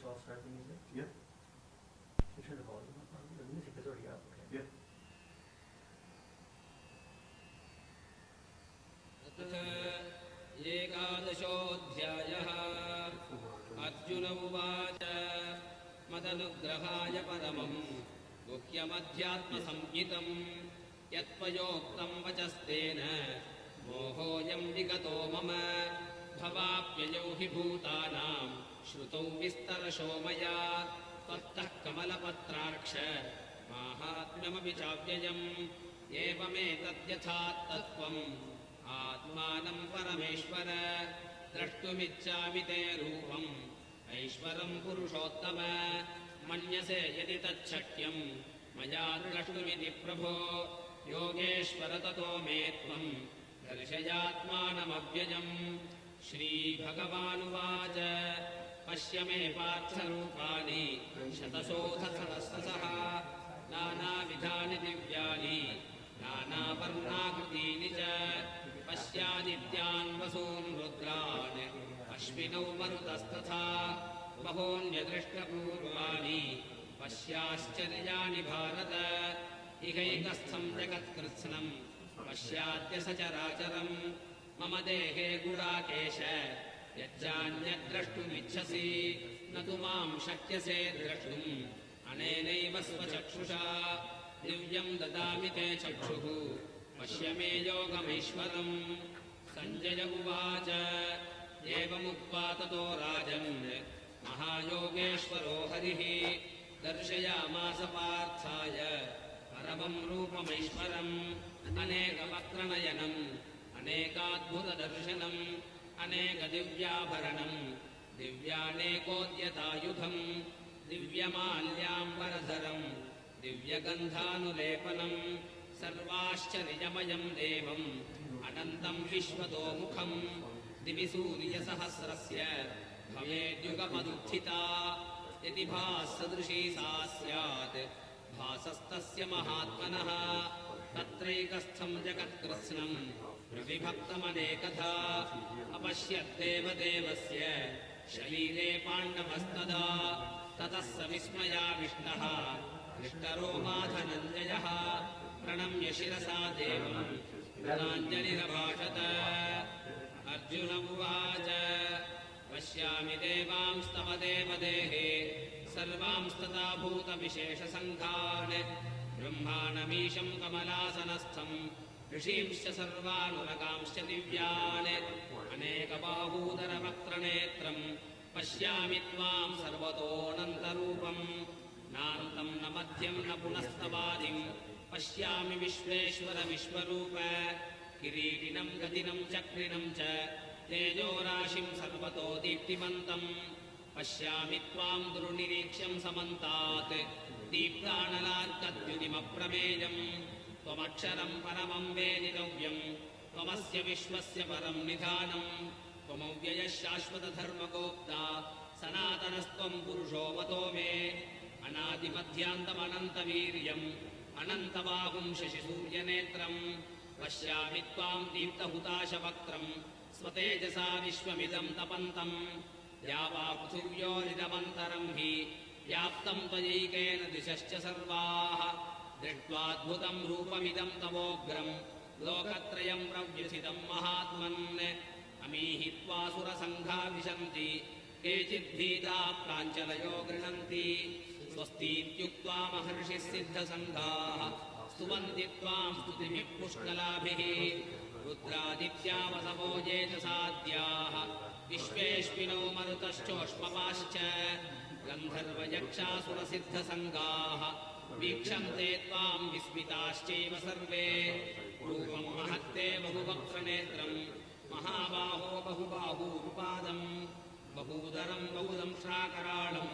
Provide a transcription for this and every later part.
soft starting, is it? Yeah. You turn the volume up on the music is already up. Okay. Yeah. एकादशोऽध्यायः Arjun उवाच मदनुग्रहाय परमम् गुह्यमध्यात्मसंज्ञितम् यत्त्वयोक्तम् वचस्तेन मोहोऽयम् विगतो मम भवाप्ययौ हि भूतानाम् श्रुतौ विस्तरशो मया त्वत्तः कमलपत्राक्ष माहात्म्यमपि चाव्ययम् एवमेतद्यथात्तत्त्वम् आत्मानम् परमेश्वर द्रष्टुमिच्छामि ते रूपम् ऐश्वरम् पुरुषोत्तम मन्यसे यदि तच्छक्यम् मया द्रष्टुमिति प्रभो योगेश्वर ततो मे त्वम् दर्शयात्मानमव्ययम् श्रीभगवानुवाच पश्य मे पार्थरूपाणि शतशोऽथसहस्रशः नानाविधानि दिव्यानि नानावर्णाकृतीनि च पश्यादित्यान् वसून् रुद्रान् अश्विनौ मरुतस्तथा बहून्यदृष्टपूर्वाणि पश्याश्चर्याणि भारत इहैकस्थम् जगत्कृत्स्नम् पश्याद्य सचराचरम् मम देहे गुडाकेश यच्चान्यद्द्रष्टुमिच्छसि न तु माम् शक्यसे द्रष्टुम् अनेनैव स्वचक्षुषा दिव्यम् ददामि ते चक्षुः पश्य मे योगमैश्वरम् सञ्जय उवाच एवमुक्त्वा ततो राजन् महायोगेश्वरो हरिः दर्शयामास पार्थाय परमम् रूपमैश्वरम् अनेकवक्त्रनयनम् अनेकाद्भुतदर्शनम् अनेकदिव्याभरणम् दिव्यानेकोद्यतायुधम् दिव्यमाल्याम्बरधरम् दिव्यगन्धानुलेपनम् सर्वाश्चर्यमयम् देवम् अनन्तम् विश्वतोमुखम् दिवि सूर्यसहस्रस्य भवेद्युगपदुत्थिता यदि भासदृशी सा स्यात् भासस्तस्य महात्मनः तत्रैकस्थम् जगत्कृत्स्नम् विभक्तमनेकधा अपश्यद्देवदेवस्य शरीरे पाण्डवस्तदा ततः स विस्मयाविष्टः हृष्टरोमा धनञ्जयः प्रणम्य शिरसा देवम् कृताञ्जलिरभाषत अर्जुन उवाच पश्यामि देवांस्तव देवदेहे सर्वांस्तथा भूतविशेषसङ्घान् ब्रह्माणमीशम् कमलासनस्थम् ऋषींश्च सर्वानुरगांश्च दिव्यान् अनेकबाहूदरवक्त्रनेत्रम् पश्यामि त्वाम् सर्वतोऽनन्तरूपम् नान्तम् न मध्यम् न पुनस्तवादिम् पश्यामि विश्वेश्वर विश्वरूप किरीटिनम् गदिनम् चक्रिणम् च तेजोराशिम् सर्वतो दीप्तिमन्तम् पश्यामि त्वाम् दुर्निरीक्ष्यम् समन्तात् दीप्तानलार्कद्युतिमप्रमेयम् त्वमक्षरम् परमम् वेदितव्यम् त्वमस्य विश्वस्य परम् निधानम् त्वमव्ययः शाश्वतधर्मगोप्ता सनातनस्त्वम् पुरुषो मतो मे अनादिमध्यान्तमनन्तवीर्यम् अनन्तबाहुम् शशिसूर्यनेत्रम् पश्यामि त्वाम् दीप्तहुताशवक्त्रम् स्वतेजसा विश्वमिदम् तपन्तम् यावा पृथिव्योरिदमन्तरम् हि व्याप्तम् त्वयैकेन दिशश्च सर्वाः दृष्ट्वाद्भुतम् रूपमिदम् तवोग्रम् लोकत्रयम् प्रव्यथितम् महात्मन् अमीहित्वा सुरसङ्घा विशन्ति केचिद्भीताः प्राञ्जलयो गृह्णन्ति स्वस्तीत्युक्त्वा महर्षिः सिद्धसङ्घाः स्तुवन्ति त्वाम् स्तुतिभिः पुष्कलाभिः रुद्रादित्या वसवो ये च साद्याः विश्वेश्विनो मरुतश्चोष्मपाश्च गन्धर्वयक्षासुरसिद्धसङ्घाः वीक्षन्ते त्वाम् विस्मिताश्चैव सर्वे रूपम् महत्ते बहुवक्त्रनेत्रम् महाबाहो बहुबाहूरुपादम् बहूदरम् बहुदंश्राकराळम्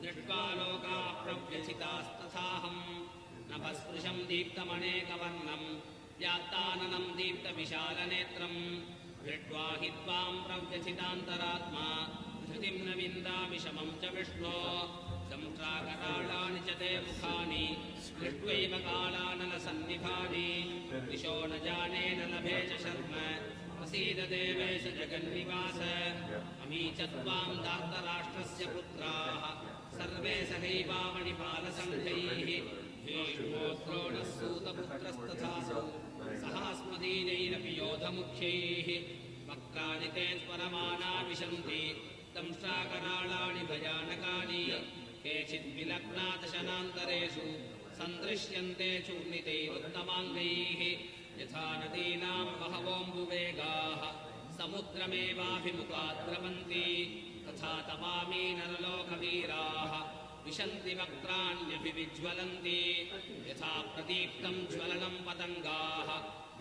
दृष्ट्वा लोकाः प्रव्यथितास्तथाहम् नभस्पृशम् दीप्तमनेकवर्णम् व्यात्ताननम् दीप्तविशालनेत्रम् दृष्ट्वा हि त्वाम् प्रव्यथितान्तरात्मा धृतिम् न विन्दामि शमम् च विष्णो दंष्ट्राकराळानि च ते मुखानि दृष्ट्वैव कालानलसन्निभानि दिशो न जाने न लभे च शर्म प्रसीद देवेश जगन्निवास अमी च त्वाम् दार्तराष्ट्रस्य पुत्राः सहैवामणिपालसङ्घैः भीष्मोद्रोणः सूतपुत्रस्तथासौ सहास्मदीनैरपि योधमुख्यैः वक्त्राणि ते स्मरमाना विशन्ति दंष्ट्राकराळाणि भयानकानि केचिद्विलग्नादशनान्तरेषु सन्दृश्यन्ते चूर्णितैरुत्तमाङ्गैः यथा नदीनाम् बहवोऽम्बुवेगाः समुद्रमेवाभिमुखात् द्रवन्ति तथा तवामी नरलोकवीराः विशन्ति वक्त्राण्यभिविज्वलन्ति यथा प्रदीप्तम् ज्वलनम् पतङ्गाः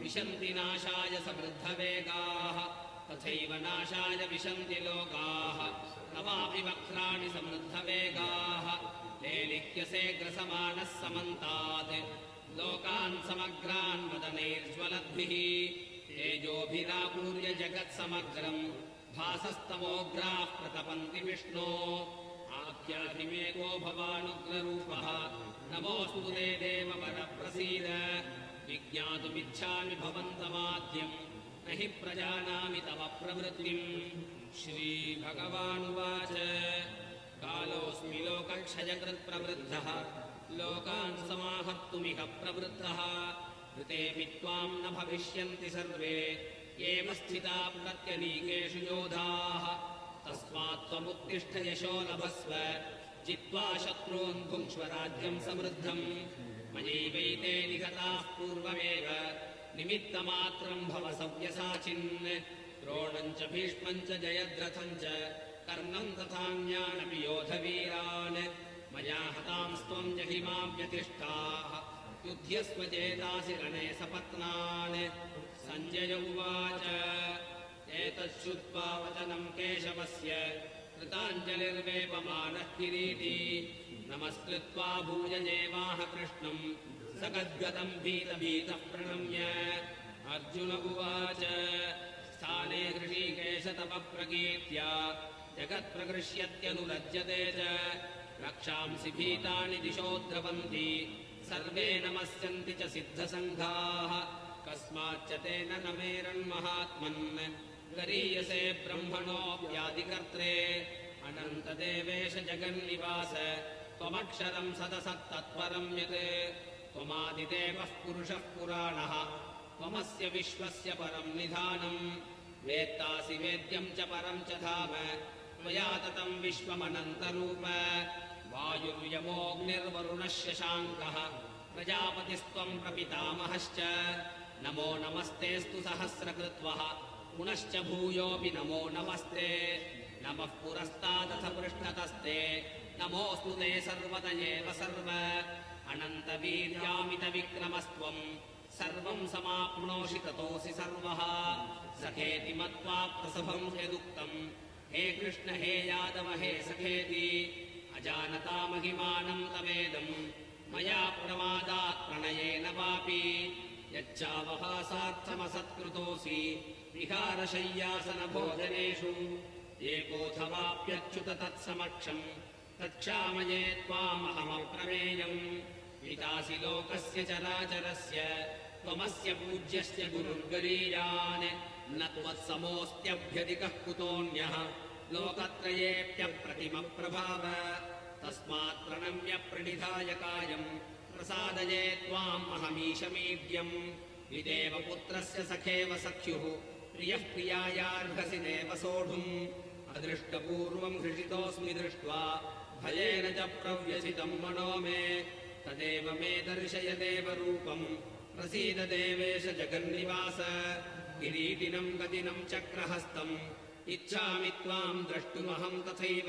विशन्ति नाशाय समृद्धवेगाः तथैव नाशाय विशन्ति लोकाः तवापि वक्त्राणि समृद्धवेगाः लेलिह्यसेऽग्रसमानः समन्तात् लोकान् समग्रान् वदनैर्ज्वलद्भिः तेजोभिरापूर्य जगत्समग्रम् भासस्तमोग्राः प्रतपन्ति विष्णो आख्यातिमेको भवानुग्ररूपः नमोऽस्तु ते देव वरप्रसीद विज्ञातुमिच्छामि भवन्तमाद्यम् न हि प्रजानामि तव प्रवृत्तिम् श्रीभगवानुवाच कालोऽस्मि लोकक्षयकृत्प्रवृद्धः लोकान् समाहर्तुमिह प्रवृत्तः ऋतेऽपि त्वाम् न भविष्यन्ति सर्वे एव स्थिता प्रत्यनीकेषु योधाः तस्मात् त्वमुत्तिष्ठ यशो लभस्व जित्वा शत्रून् भुङ्क्ष्व राज्यम् समृद्धम् मयैवैते निगताः पूर्वमेव निमित्तमात्रम् भव सव्यसाचिन् द्रोणम् च भीष्मम् च जयद्रथम् च कर्णम् तथान्यानपि योधवीरान् मया हतांस्त्वम् जहिमा व्यतिष्ठाः युध्यस्व चेतासि रणे सपत्नान् सञ्जय उवाच एतच्छ्रुत्वा वचनम् केशवस्य कृताञ्जलिर्वेपमानः किरीटी नमस्कृत्वा भूयजेवाह कृष्णम् सगद्गतम् भीतभीतः प्रणम्य अर्जुन उवाच स्थाने हृषीकेश तव प्रकीर्त्या जगत्प्रकृष्यत्यनुरज्यते च रक्षांसि भीतानि दिशो द्रवन्ति सर्वे नमस्यन्ति च सिद्धसङ्घाः कस्माच्च तेन न मेरन्महात्मन् गरीयसे ब्रह्मणोऽप्यादिकर्त्रे अनन्तदेवेश जगन्निवास त्वमक्षरम् सदसत्तत्परम् यत् त्वमादिदेवः पुरुषः पुराणः त्वमस्य विश्वस्य परम् निधानम् वेत्तासि वेद्यम् च परम् च धाम त्वया ततम् विश्वमनन्तरूप वायुर्यमोऽग्निर्वरुणः शशाङ्कः प्रजापतिस्त्वम् प्रपितामहश्च नमो नमस्तेऽस्तु सहस्रकृत्वः पुनश्च भूयोऽपि नमो नमस्ते नमः पुरस्तादथ पृष्ठतस्ते नमोऽस्तु ते सर्वत एव सर्व अनन्तवीर्यामितविक्रमस्त्वम् सर्वम् समाप्नोषि ततोऽसि सर्वः सखेति मत्वा प्रसभम् यदुक्तम् हे कृष्ण हे यादव हे सखेति अजानता महिमानम् तवेदम् मया प्रमादात् प्रणयेन वापि यच्चावहासार्थमसत्कृतोऽसि विहारशय्यासनभोजनेषु एकोऽथवाप्यच्युत तत्समक्षम् तत्क्षामये त्वामहमप्रमेयम् पितासि लोकस्य चराचरस्य त्वमस्य पूज्यस्य गुरुर्गरीयान् न त्वत्समोऽस्त्यभ्यधिकः कुतोऽन्यः लोकत्रयेऽप्यप्रतिमप्रभाव तस्मात् प्रणम्य प्रणिधाय कायम् प्रसादये त्वाम् अहमीशमीड्यम् विदेव पुत्रस्य सखेव सख्युः प्रियः प्रियायार्हसि देव सोढुम् अदृष्टपूर्वम् हृषितोऽस्मि दृष्ट्वा भयेन च प्रव्यथितम् मनो मे तदेव मे दर्शय देवरूपम् प्रसीद देवेश जगन्निवास किरीटिनम् गदिनम् चक्रहस्तम् इच्छामि त्वाम् द्रष्टुमहम् तथैव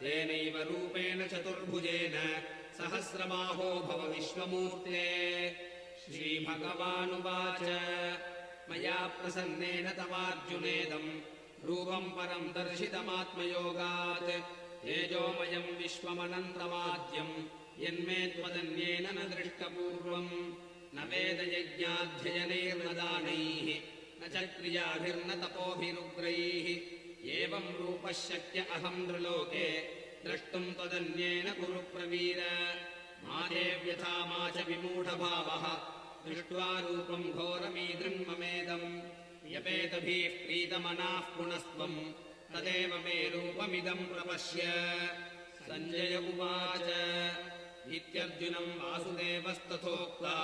तेनैव रूपेण चतुर्भुजेन सहस्रबाहो भव विश्वमूर्ते श्रीभगवानुवाच मया प्रसन्नेन तवार्जुनेदम् रूपम् परम् दर्शितमात्मयोगात् तेजोमयम् विश्वमनन्तमाद्यम् यन्मे त्वदन्येन न दृष्टपूर्वम् न वेदयज्ञाध्ययनैर्न दानैः न च क्रियाभिर्न तपोभिरुग्रैः एवम् रूपः शक्य अहम् नृलोके द्रष्टुम् त्वदन्येन कुरु प्रवीर मा देव्यथा मा च विमूढभावः दृष्ट्वा रूपम् घोरमीदृन्ममेदम् व्यपेतभिः प्रीतमनाः पुनस्त्वम् तदेव मे रूपमिदम् प्रपश्य सञ्जय उवाच इत्यर्जुनं वासुदेवस्तथोक्त्वा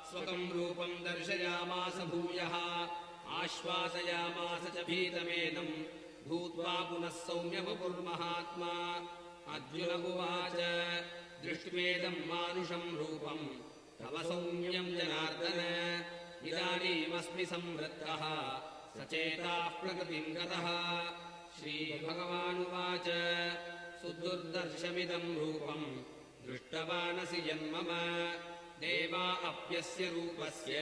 स्वकं रूपं दर्शयामास भूयः आश्वासयामास च भीतमेनं भूत्वा पुनः सौम्यवपुर्महात्मा अर्जुन उवाच दृष्ट्वेदं मानुषं रूपं तव सौम्यं जनार्दन इदानीमस्मि संवृत्तः सचेताः प्रकृतिं गतः श्रीभगवानुवाच सुदुर्दर्शमिदं रूपं दृष्टवानसि यन्मम देवा अप्यस्य रूपस्य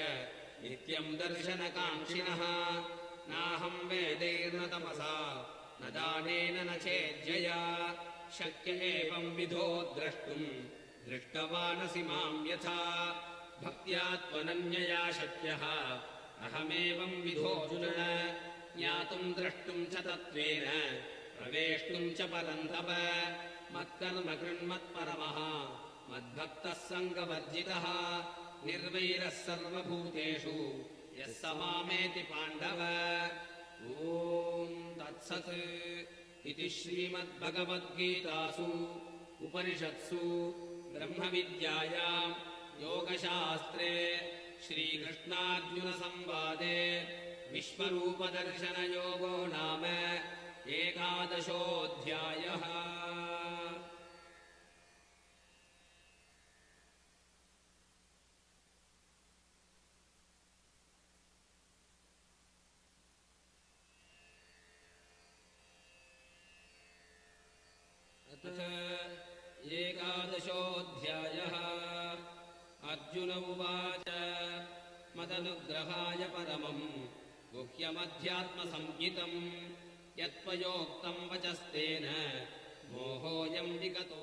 नित्यं दर्शनकाङ्क्षिणः नाहं वेदैर्न तपसा न दानेन न चेज्यया शक्य एवं विधो द्रष्टुं दृष्टवानसि मां यथा भक्त्या त्वनन्यया शक्यः अहमेवं विधोऽर्जुन ज्ञातुं द्रष्टुं च तत्त्वेन प्रवेष्टुं च परन्तप मत्कर्म कृन्मत्परमः मद्भक्तः सङ्गवर्जितः निर्वैरः सर्वभूतेषु यः स मामेति पाण्डव ॐ तत्सत् इति श्रीमद्भगवद्गीतासु उपनिषत्सु ब्रह्मविद्यायां योगशास्त्रे श्रीकृष्णार्जुनसंवादे विश्वरूपदर्शनयोगो नाम 11ोऽध्यायः। एकादशोऽध्यायः। अर्जुन उवाच मदनुग्रहाय परमं गुह्यमध्यात्मसंज्ञितम् यत्त्वयोक्तं वचस्तेन मोहोऽयं विगतो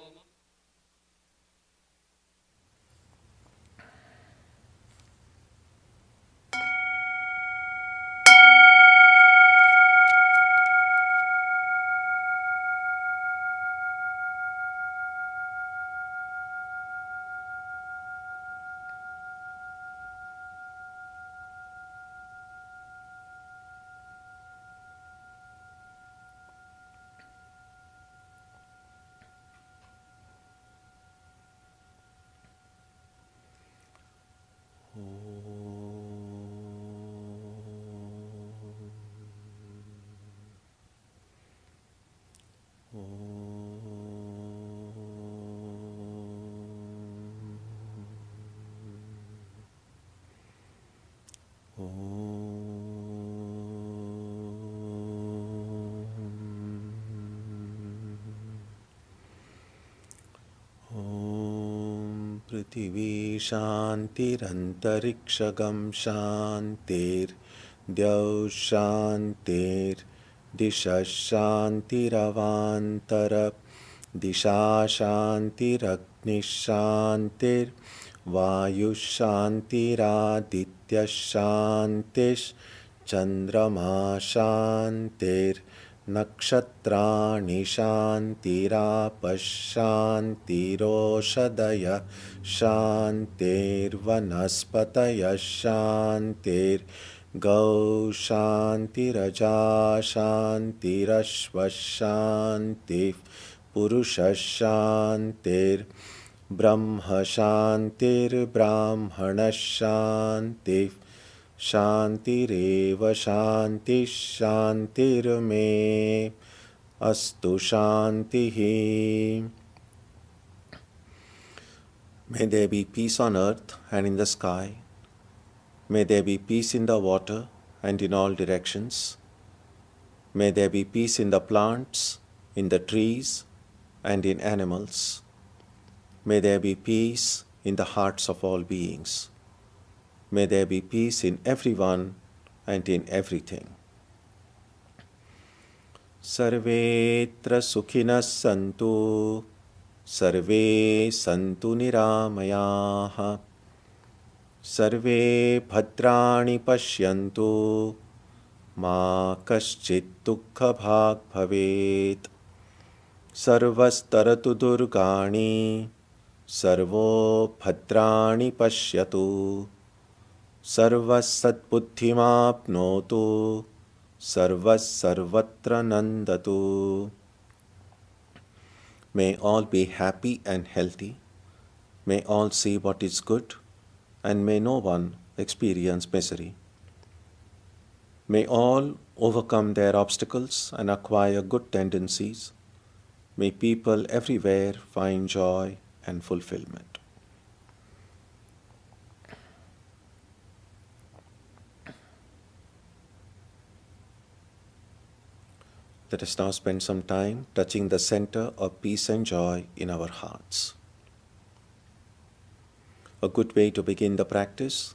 पृथिवी शान्तिरन्तरिक्षगं शान्तिर्द्यौः शान्तिर्दिशः शान्तिरवान्तर दिशा शान्तिरग्निः शान्तिर्वायुः शान्तिरादित्यः शान्तिश्चन्द्रमा शान्तिर्नक्षत्राणि शान्तिरापः शान्तिरोषधयः शान्तिर्वनस्पतयः शान्तिर्गौः शान्तिरजा शान्तिरश्वः शान्तिः पुरुषः शान्तिर्ब्रह्म शान्तिर्ब्राह्मणः शान्तिः शान्तिरेव शान्तिः शान्तिर्मे अस्तु शान्तिः. May there be peace on earth and in the sky. May there be peace in the water and in all directions. May there be peace in the plants, in the trees, and in animals. May there be peace in the hearts of all beings. May there be peace in everyone and in everything. Sarvetra sukhinas santu, sarve santu niramayaha, sarve bhadrani pashyantu, ma kaschit dukkha bhag bhavet, sarvastaratu durgani, sarvo bhadrani pashyatu, sarvasatbuddhimapnotu, sarvasarvatra nandatu. May all be happy and healthy. May all see what is good, and may no one experience misery. May all overcome their obstacles and acquire good tendencies. May people everywhere find joy and fulfillment. Let us now spend some time touching the center of peace and joy in our hearts. A good way to begin the practice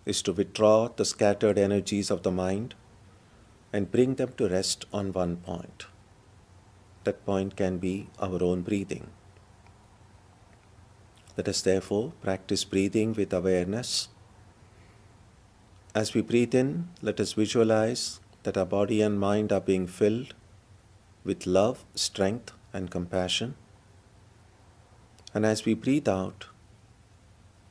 is to withdraw the scattered energies of the mind and bring them to rest on one point. That point can be our own breathing. Let us therefore practice breathing with awareness. As we breathe in, let us visualize that our body and mind are being filled with love, strength, and compassion. And as we breathe out,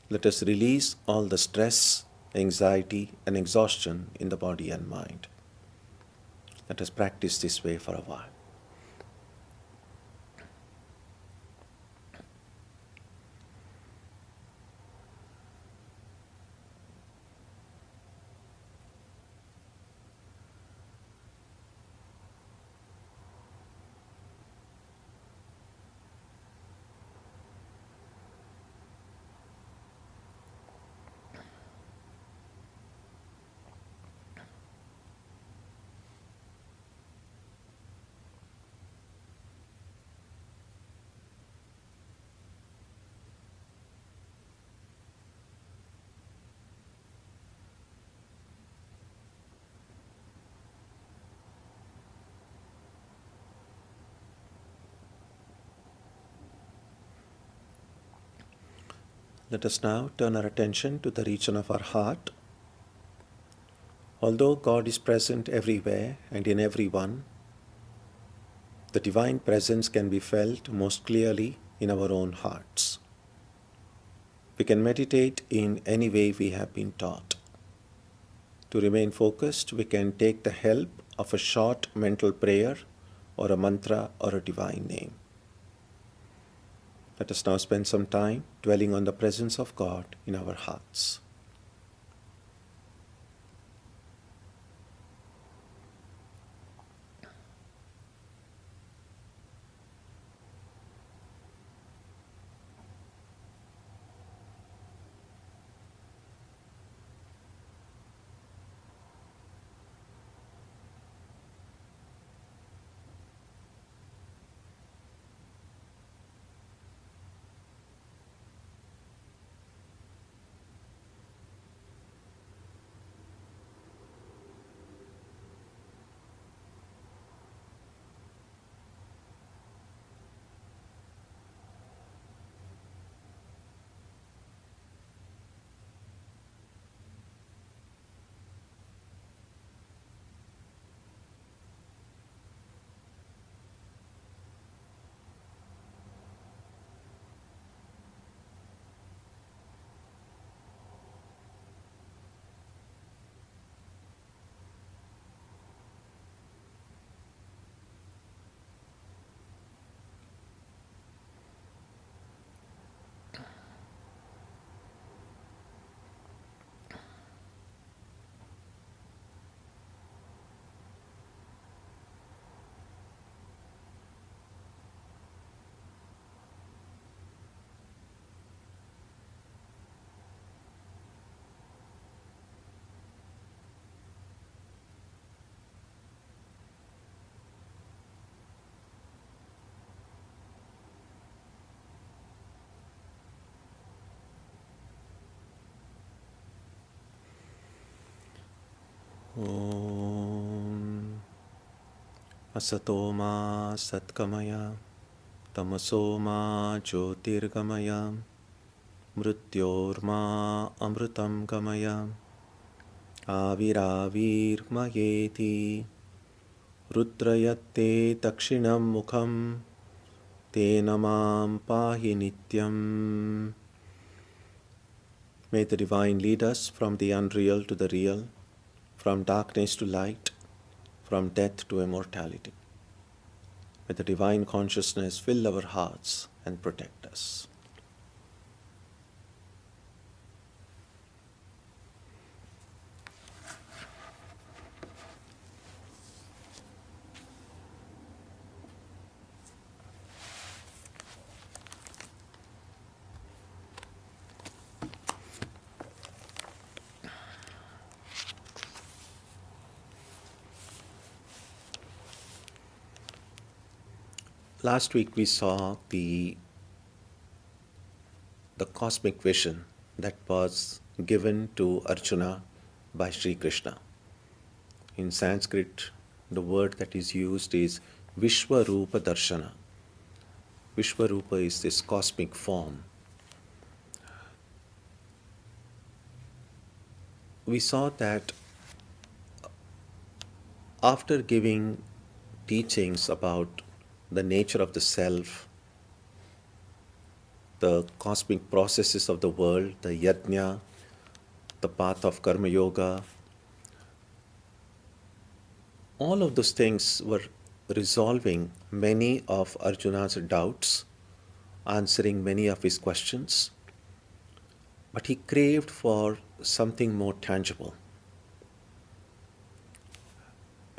let us release all the stress, anxiety, and exhaustion in the body and mind. Let us practice this way for a while. Let us now turn our attention to the region of our heart. Although God is present everywhere and in everyone, the divine presence can be felt most clearly in our own hearts. We can meditate in any way we have been taught. To remain focused, we can take the help of a short mental prayer or a mantra or a divine name. Let us now spend some time dwelling on the presence of God in our hearts. Om Asatoma Satkamaya Tamasoma Jyotirgamaya Mrityorma Amritam Gamaya Aviravirmayeti Rudrayatte Dakshinam Mukham Te Namam Pahi Nityam. May the Divine lead us from the unreal to the real, from darkness to light, from death to immortality. May the Divine consciousness fill our hearts and protect us. Last week we saw the cosmic vision that was given to Arjuna by Sri Krishna. In Sanskrit, the word that is used is Vishwarupa Darshana. Vishwarupa is this cosmic form. We saw that after giving teachings about the nature of the self, the cosmic processes of the world, the yajna, the path of karma yoga, all of those things were resolving many of Arjuna's doubts, answering many of his questions, but he craved for something more tangible.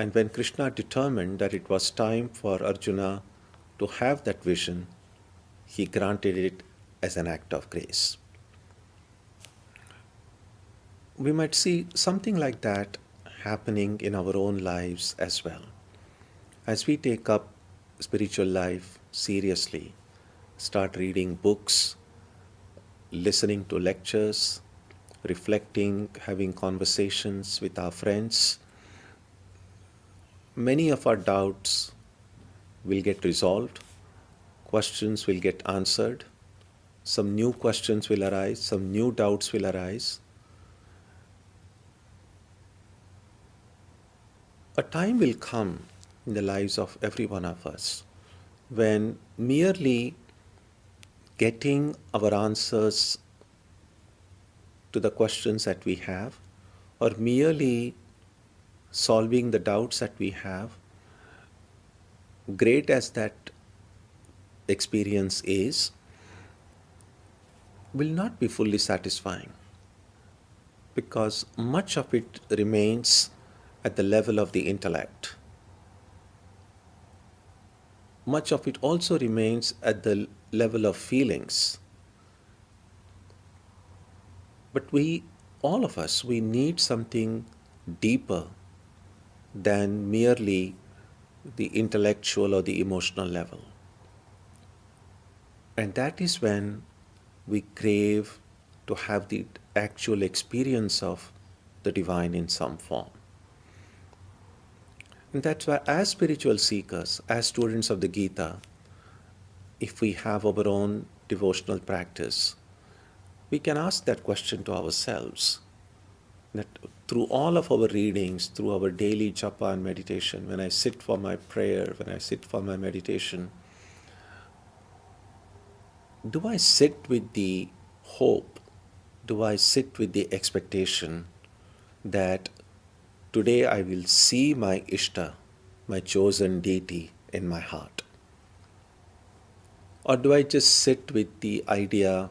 And when Krishna determined that it was time for Arjuna to have that vision, he granted it as an act of grace. We might see something like that happening in our own lives as well. As we take up spiritual life seriously, start reading books, listening to lectures, reflecting, having conversations with our friends, many of our doubts will get resolved, questions will get answered, some new questions will arise, some new doubts will arise. A time will come in the lives of every one of us when merely getting our answers to the questions that we have, or merely solving the doubts that we have, great as that experience is, will not be fully satisfying, because much of it remains at the level of the intellect. Much of it also remains at the level of feelings. But all of us, we need something deeper than merely the intellectual or the emotional level. And that is when we crave to have the actual experience of the divine in some form. And that's why, as spiritual seekers, as students of the Gita, if we have our own devotional practice, we can ask that question to ourselves, that through all of our readings, through our daily japa and meditation, when I sit for my prayer, when I sit for my meditation, do I sit with the hope, do I sit with the expectation that today I will see my Ishta, my chosen deity, in my heart? Or do I just sit with the idea,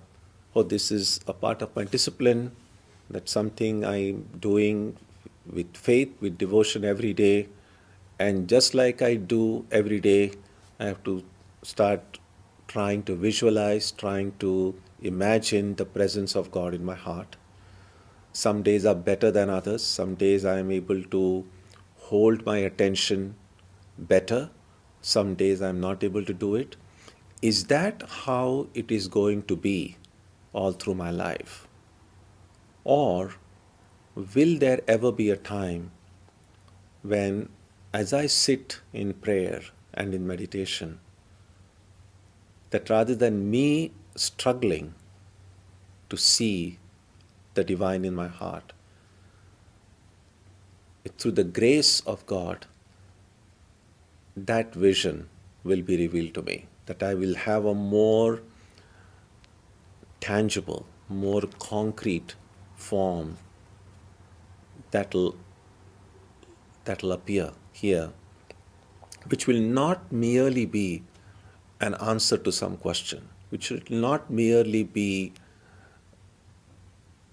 oh, this is a part of my discipline, that's something I'm doing with faith, with devotion every day, and just like I do every day, I have to start trying to visualize, trying to imagine the presence of God in my heart. Some days are better than others. Some days I am able to hold my attention better. Some days I am not able to do it. Is that how it is going to be all through my life? Or will there ever be a time when, as I sit in prayer and in meditation, that rather than me struggling to see the divine in my heart, through the grace of God, that vision will be revealed to me, that I will have a more tangible, more concrete form that'll appear here, which will not merely be an answer to some question, which will not merely be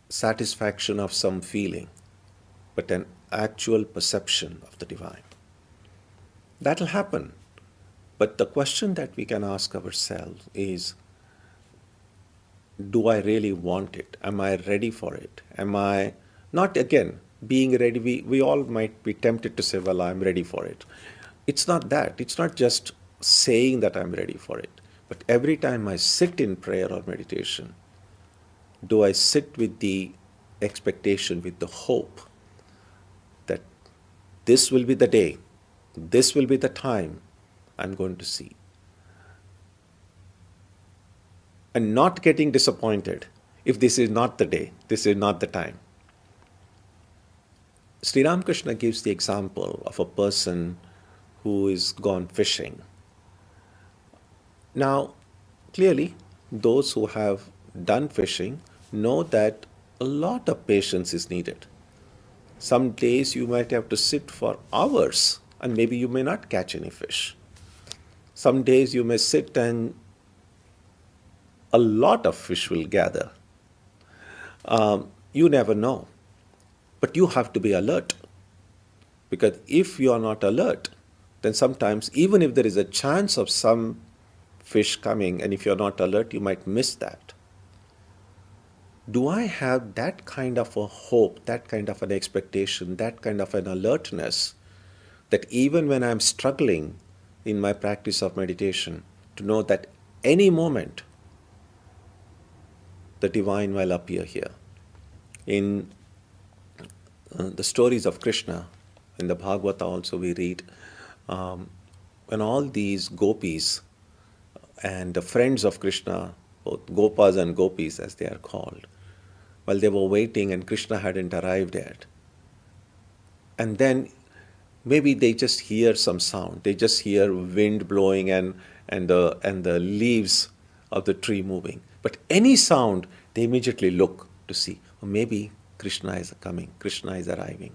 satisfaction of some feeling, but an actual perception of the divine. That'll happen. But the question that we can ask ourselves is, do I really want it? Am I ready for it? Am I not, again, being ready? We all might be tempted to say, well, I'm ready for it. It's not that. It's not just saying that I'm ready for it. But every time I sit in prayer or meditation, do I sit with the expectation, with the hope that this will be the day, this will be the time I'm going to see. And not getting disappointed if this is not the day, this is not the time. Sri Ramakrishna gives the example of a person who is gone fishing. Now, clearly, those who have done fishing know that a lot of patience is needed. Some days you might have to sit for hours and maybe you may not catch any fish. Some days you may sit and a lot of fish will gather. You never know. But you have to be alert. Because if you are not alert, then sometimes, even if there is a chance of some fish coming, and if you're not alert, you might miss that. Do I have that kind of a hope, that kind of an expectation, that kind of an alertness, that even when I'm struggling in my practice of meditation, to know that any moment the divine will appear here? In the stories of Krishna, in the Bhagavata also we read, when all these gopis and the friends of Krishna, both Gopas and Gopis as they are called, while they were waiting and Krishna hadn't arrived yet, and then maybe they just hear some sound, they just hear wind blowing and the leaves of the tree moving. But any sound, they immediately look to see, or maybe Krishna is coming, Krishna is arriving.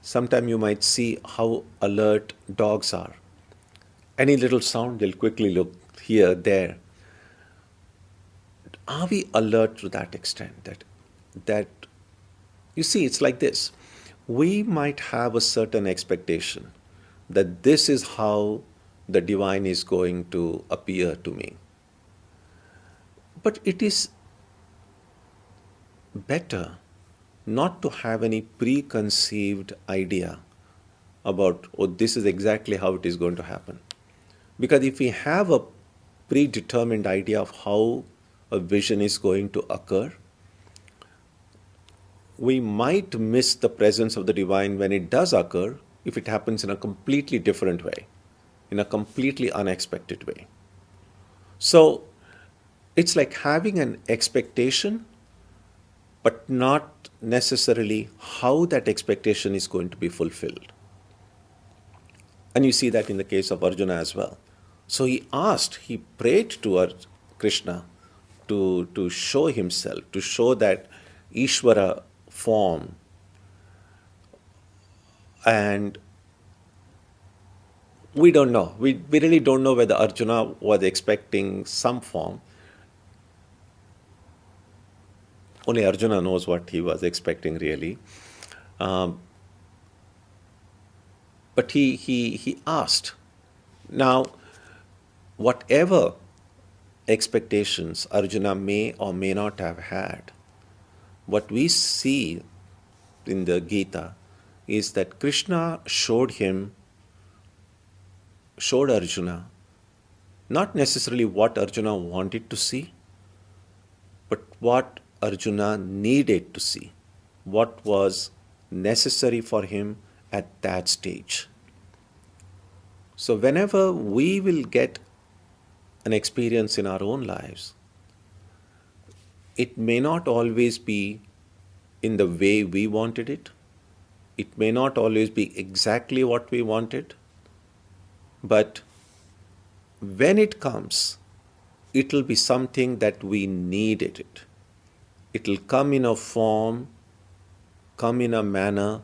Sometime you might see how alert dogs are. Any little sound, they'll quickly look here, there. Are we alert to that extent? That you see, it's like this. We might have a certain expectation that this is how the divine is going to appear to me. But it is better not to have any preconceived idea about, oh, this is exactly how it is going to happen. Because if we have a predetermined idea of how a vision is going to occur, we might miss the presence of the divine when it does occur, if it happens in a completely different way, in a completely unexpected way. So it's like having an expectation, but not necessarily how that expectation is going to be fulfilled. And you see that in the case of Arjuna as well. So he prayed to Krishna to show himself, to show that Ishvara form. And we don't know. We really don't know whether Arjuna was expecting some form. Only Arjuna knows what he was expecting really. But he asked. Now, whatever expectations Arjuna may or may not have had, what we see in the Gita is that Krishna showed Arjuna not necessarily what Arjuna wanted to see, but what Arjuna needed to see, what was necessary for him at that stage. So whenever we will get an experience in our own lives, it may not always be in the way we wanted it. It may not always be exactly what we wanted. But when it comes, it will be something that we needed it. It will come in a form, come in a manner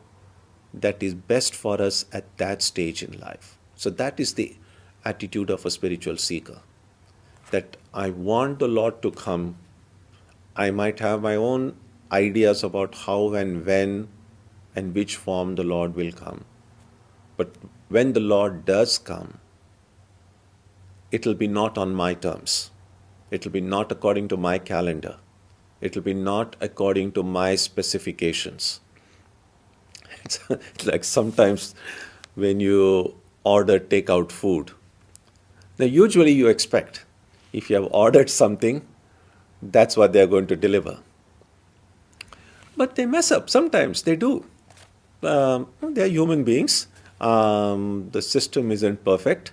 that is best for us at that stage in life. So that is the attitude of a spiritual seeker. That I want the Lord to come. I might have my own ideas about how and when and which form the Lord will come. But when the Lord does come, it will be not on my terms. It will be not according to my calendar. It will be not according to my specifications. It's like sometimes when you order takeout food Now, usually you expect, if you have ordered something, that's what they're going to deliver. But they mess up. Sometimes they do. They're human beings. The system isn't perfect.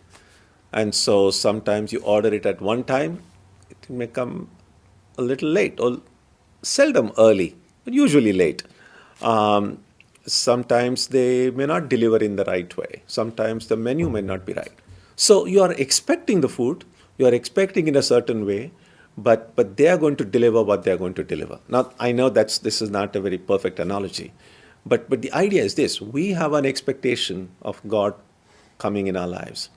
And so sometimes you order it at one time, it may come a little late, or seldom early, but usually late. Sometimes they may not deliver in the right way. Sometimes the menu may not be right. So you are expecting the food, you are expecting in a certain way, but they are going to deliver what they are going to deliver. Now, I know this is not a very perfect analogy, but the idea is this: we have an expectation of God coming in our lives.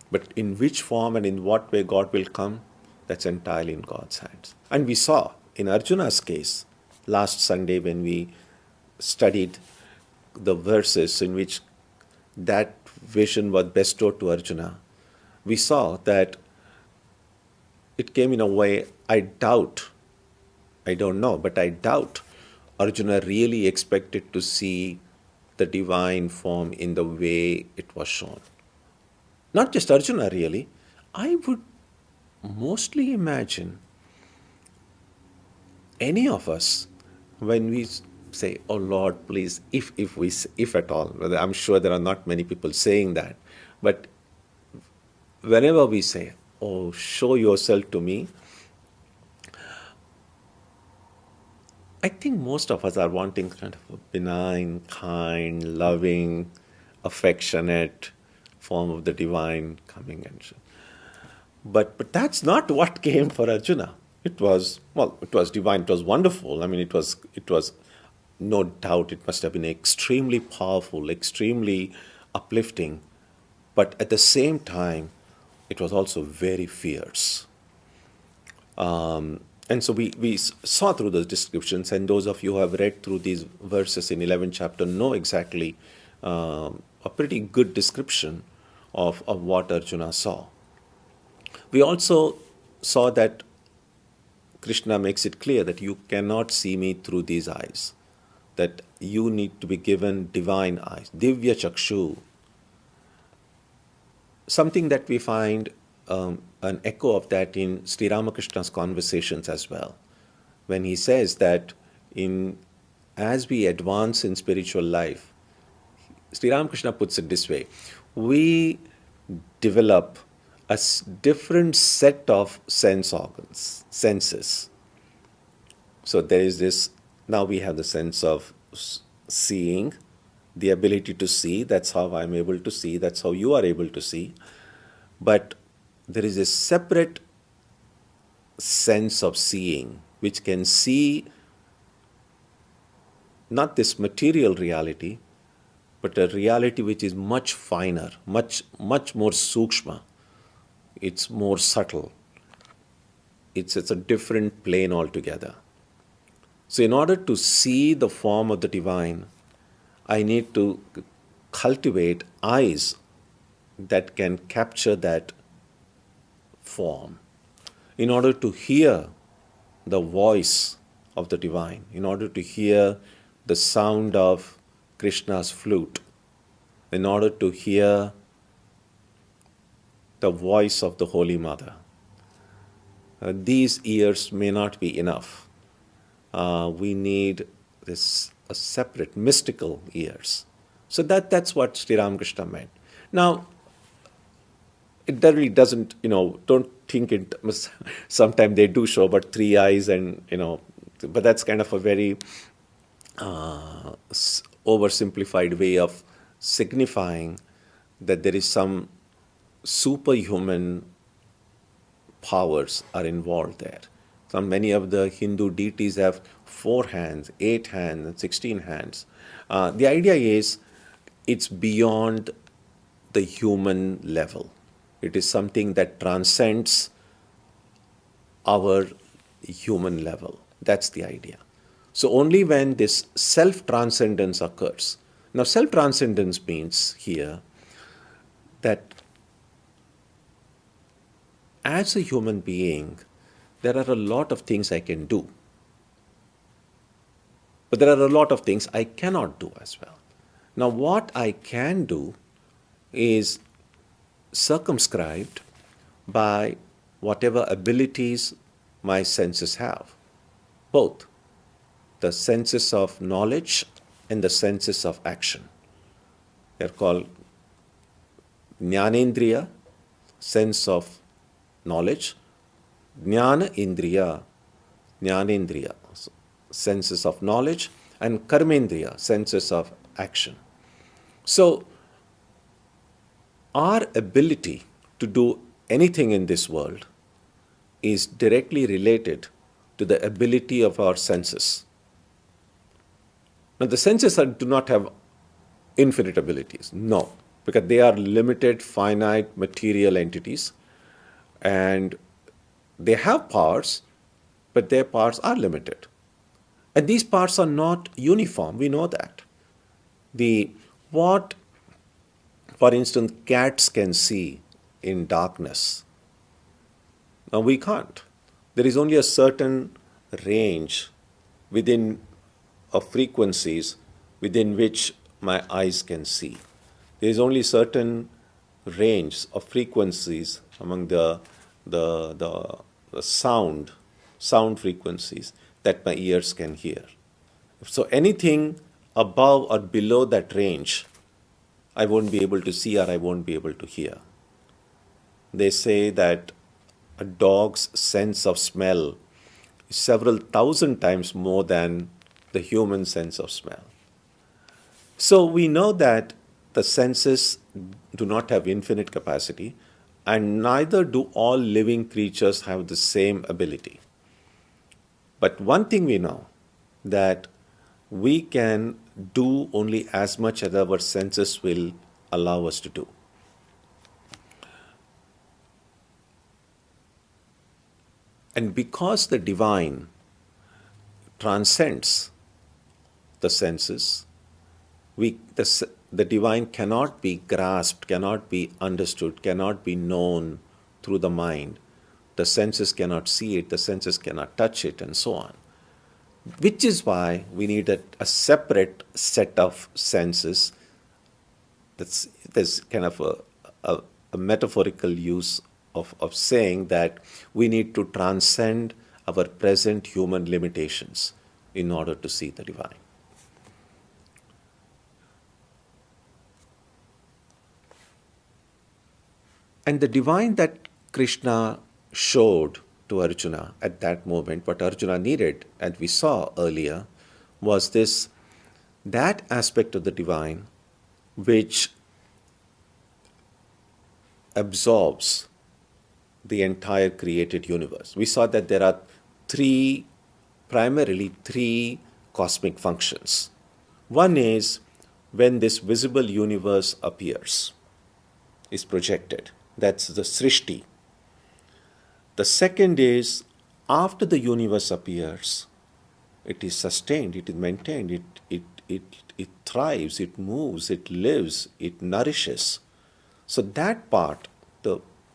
But in which form and in what way God will come, that's entirely in God's hands. And we saw in Arjuna's case, last Sunday when we studied the verses in which that vision was bestowed to Arjuna, we saw that it came in a way, I doubt Arjuna really expected to see the divine form in the way it was shown. Not just Arjuna, really. I would mostly imagine any of us, when we say, oh Lord, please, if at all, I'm sure there are not many people saying that, but whenever we say, oh, show yourself to me, I think most of us are wanting kind of a benign, kind, loving, affectionate form of the divine coming. But that's not what came for Arjuna. It was divine, it was wonderful. I mean, it was no doubt it must have been extremely powerful, extremely uplifting, but at the same time, it was also very fierce. And so we saw through those descriptions, and those of you who have read through these verses in 11th chapter know exactly a pretty good description of what Arjuna saw. We also saw that Krishna makes it clear that you cannot see me through these eyes, that you need to be given divine eyes, divya chakshu. Something that we find an echo of that in Sri Ramakrishna's conversations as well, when he says that as we advance in spiritual life, Sri Ramakrishna puts it this way: we develop a different set of senses. So there is this, now we have the sense of seeing, the ability to see, that's how I'm able to see, that's how you are able to see. But there is a separate sense of seeing, which can see not this material reality, but a reality which is much finer, much more sukshma. It's more subtle. It's a different plane altogether. So in order to see the form of the divine, I need to cultivate eyes that can capture that form. In order to hear the voice of the divine, in order to hear the sound of Krishna's flute, in order to hear the voice of the Holy Mother. These ears may not be enough. We need a separate mystical ears. So that's what Sri Ramakrishna meant. Now, it really doesn't, don't think it, sometimes they do show about 3 eyes and, but that's kind of a very oversimplified way of signifying that there is some superhuman powers are involved there. So many of the Hindu deities have 4 hands, 8 hands, and 16 hands. The idea is it's beyond the human level. It is something that transcends our human level. That's the idea. So only when this self-transcendence occurs. Now, self-transcendence means here that as a human being, there are a lot of things I can do. But there are a lot of things I cannot do as well. Now, what I can do is circumscribed by whatever abilities my senses have. Both the senses of knowledge and the senses of action. They are called Jnanendriya, sense of knowledge, Jnana Indriya, Jnanendriya, senses of knowledge, and Karmendriya, senses of action. So, our ability to do anything in this world is directly related to the ability of our senses. Now, the senses do not have infinite abilities, no, because they are limited, finite, material entities, and they have powers, but their powers are limited. And these powers are not uniform, we know that. What, for instance, cats can see in darkness, now we can't. There is only a certain range within of frequencies within which my eyes can see. There is only certain range of frequencies among the sound frequencies that my ears can hear. So anything above or below that range, I won't be able to see or I won't be able to hear. They say that a dog's sense of smell is several thousand times more than the human sense of smell. So we know that the senses do not have infinite capacity, and neither do all living creatures have the same ability. But one thing we know, that we can do only as much as our senses will allow us to do. And because the divine transcends the senses, the divine cannot be grasped, cannot be understood, cannot be known through the mind. The senses cannot see it, the senses cannot touch it, and so on. Which is why we need a separate set of senses. There's kind of a metaphorical use of saying that we need to transcend our present human limitations in order to see the divine. And the divine that Krishna showed to Arjuna at that moment, what Arjuna needed, as we saw earlier, was that aspect of the divine which absorbs the entire created universe. We saw that there are primarily three cosmic functions. One is when this visible universe appears, is projected. That's the Srishti. The second is after the universe appears, it is sustained, it is maintained, it thrives, it moves, it lives, it nourishes. So that part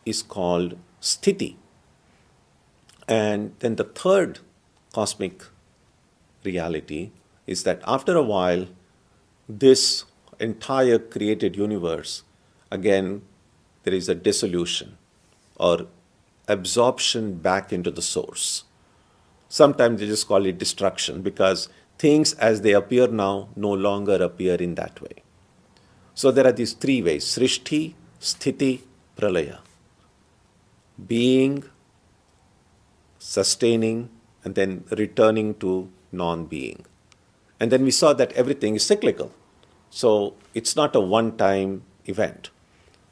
is called Sthiti. And then the third cosmic reality is that after a while, this entire created universe, again, there is a dissolution or absorption back into the source. Sometimes they just call it destruction because things as they appear now no longer appear in that way. So there are these three ways: Srishti, Sthiti, Pralaya. Being, sustaining, and then returning to non-being. And then we saw that everything is cyclical. So it's not a one-time event.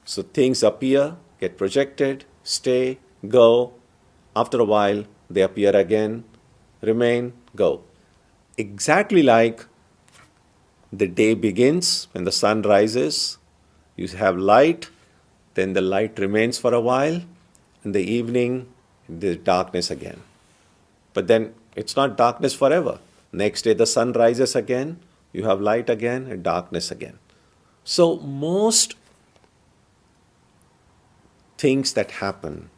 So things appear, get projected, stay, go. After a while, they appear again, remain, go. Exactly like the day begins when the sun rises, you have light, then the light remains for a while. In the evening, there's darkness again. But then it's not darkness forever. Next day the sun rises again, you have light again and darkness again. So most things that happen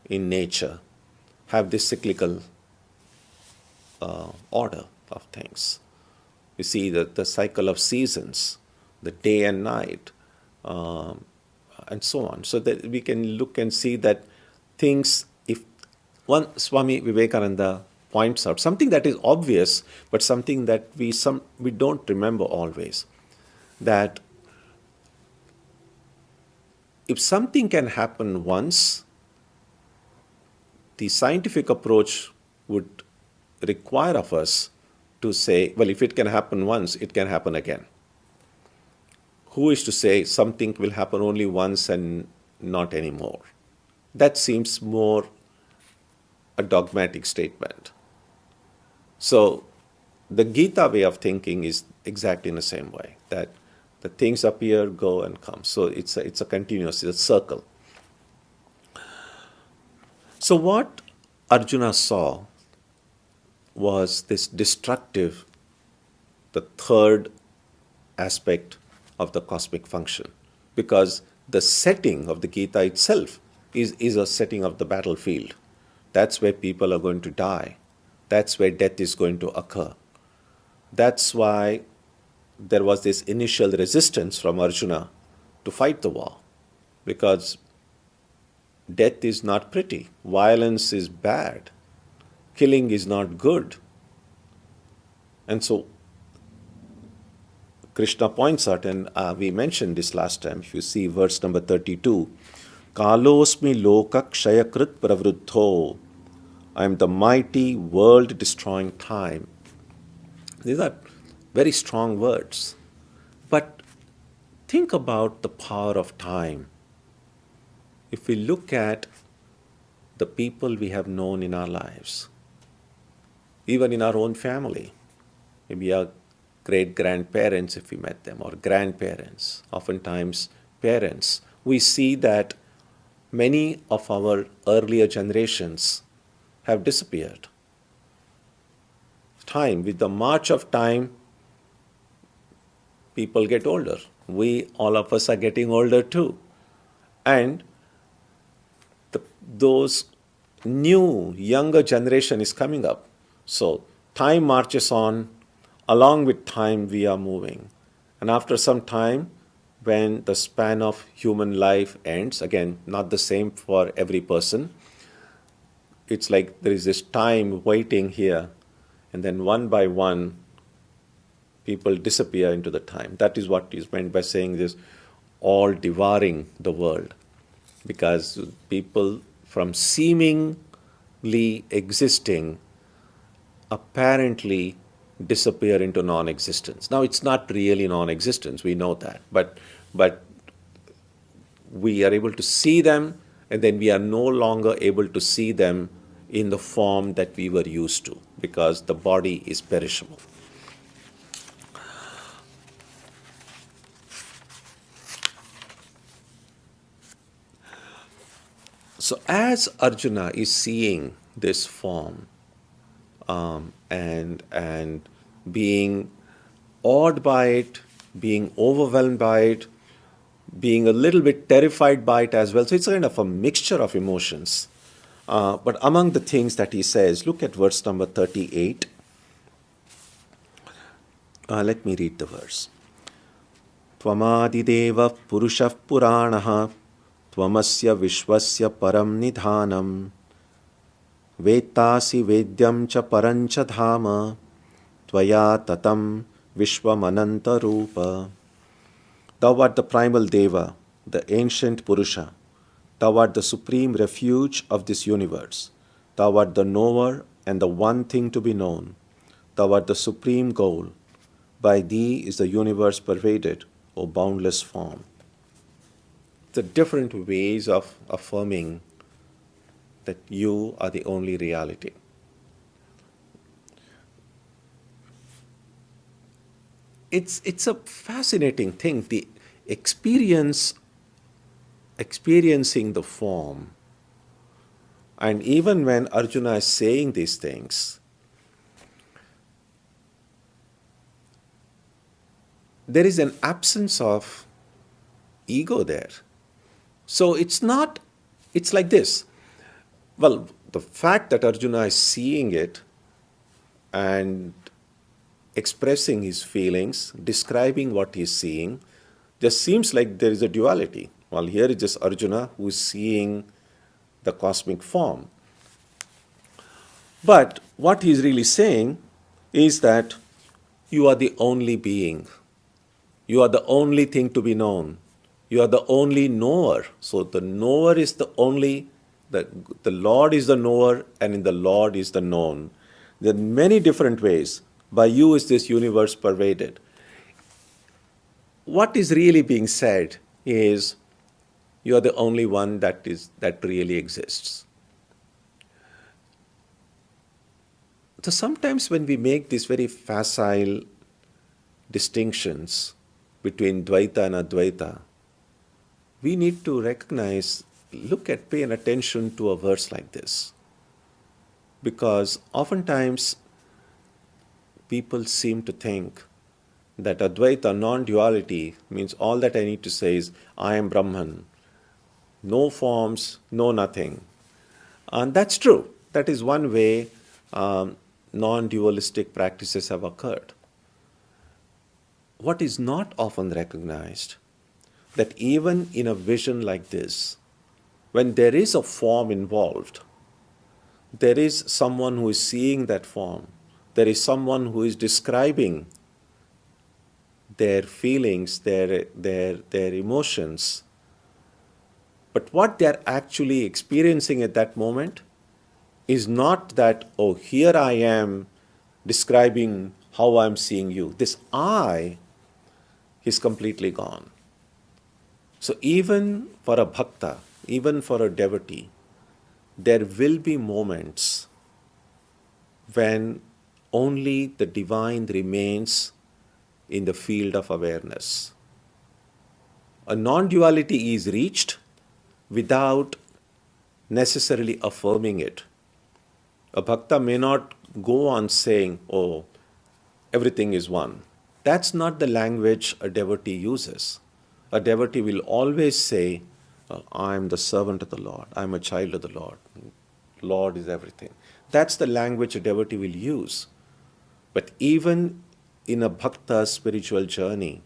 in nature have this cyclical order of things. You see the cycle of seasons, the day and night, and so on. So that we can look and see that things, if one Swami Vivekananda points out something that is obvious, but something that we don't remember always, that if something can happen once, the scientific approach would require of us to say, well, if it can happen once, it can happen again. Who is to say something will happen only once and not anymore? That seems more a dogmatic statement. So the Gita way of thinking is exactly in the same way, that the things appear, go and come. So it's a continuous, it's a circle. So what Arjuna saw was this destructive, the third aspect of the cosmic function, because the setting of the Gita itself is a setting of the battlefield. That's where people are going to die. That's where death is going to occur. That's why there was this initial resistance from Arjuna to fight the war, because death is not pretty, violence is bad, killing is not good. And so Krishna points out, and we mentioned this last time, if you see verse number 32, Kalosmi loka kshayakrit pravruddho, I am the mighty world-destroying time. These are very strong words. But think about the power of time. If we look at the people we have known in our lives, even in our own family, maybe our great-grandparents if we met them, or grandparents, oftentimes parents, we see that many of our earlier generations have disappeared. Time, with the march of time, people get older. All of us are getting older too. And those new, younger generation is coming up. So time marches on, along with time we are moving. And after some time, when the span of human life ends, again, not the same for every person, it's like there is this time waiting here, and then one by one, people disappear into the time. That is what is meant by saying this, all devouring the world. Because people from seemingly existing apparently disappear into non-existence. Now, it's not really non-existence, we know that, but we are able to see them, and then we are no longer able to see them in the form that we were used to, because the body is perishable. So as Arjuna is seeing this form and being awed by it, being overwhelmed by it, being a little bit terrified by it as well. So it's kind of a mixture of emotions. But among the things that he says, look at verse number 38. Let me read the verse. Tvamadideva purushah puranaha tvamasya vishvasya param nidhanam vettasi vedyam cha parancha dhama tvaya tatam vishvamananta rupa. Thou art the primal Deva, the ancient Purusha. Thou art the supreme refuge of this universe. Thou art the knower and the one thing to be known. Thou art the supreme goal. By thee is the universe pervaded, O boundless form. The different ways of affirming that you are the only reality. It's a fascinating thing, the experiencing the form. And even when Arjuna is saying these things, there is an absence of ego there. So it's like this. Well, the fact that Arjuna is seeing it and expressing his feelings, describing what he is seeing, just seems like there is a duality. Well, here is just Arjuna who is seeing the cosmic form. But what he's really saying is that you are the only being. You are the only thing to be known. You are the only knower. So the knower is the only, the Lord is the knower, and in the Lord is the known. There are many different ways. By you is this universe pervaded. What is really being said is you are the only one that really exists. So sometimes when we make these very facile distinctions between Dvaita and Advaita, we need to recognize, pay attention to a verse like this. Because oftentimes people seem to think that Advaita, non-duality, means all that I need to say is, I am Brahman. No forms, no nothing. And that's true. That is one way non-dualistic practices have occurred. What is not often recognized, that even in a vision like this, when there is a form involved, there is someone who is seeing that form, there is someone who is describing their feelings, their emotions. But what they are actually experiencing at that moment is not that, oh, here I am describing how I'm seeing you. This I is completely gone. So even for a bhakta, even for a devotee, there will be moments when only the divine remains in the field of awareness. A non-duality is reached without necessarily affirming it. A bhakta may not go on saying, oh, everything is one. That's not the language a devotee uses. A devotee will always say, I am the servant of the Lord. I am a child of the Lord. Lord is everything. That's the language a devotee will use. But even in a bhakta's spiritual journey,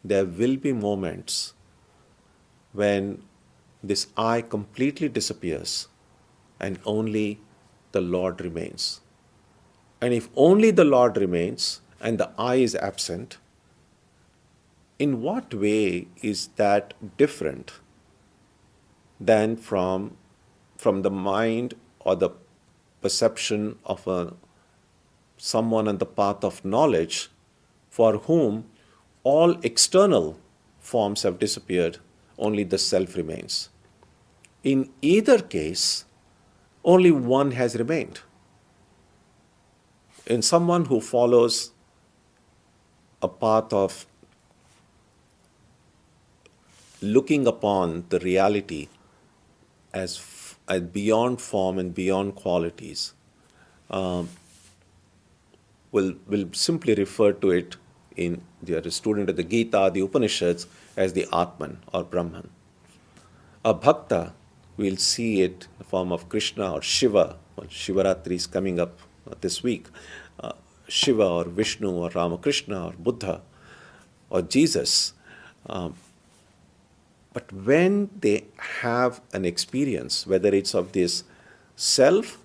there will be moments when this I completely disappears and only the Lord remains. And if only the Lord remains and the I is absent, in what way is that different than from the mind or the perception of someone on the path of knowledge for whom all external forms have disappeared, only the self remains? In either case, only one has remained. In someone who follows a path of looking upon the reality as beyond form and beyond qualities, will simply refer to it in the student of the Gita, the Upanishads, as the Atman or Brahman. A bhakta will see it in the form of Krishna or Shiva. Well, Shivaratri is coming up this week. Shiva or Vishnu or Ramakrishna or Buddha or Jesus. But when they have an experience, whether it's of this self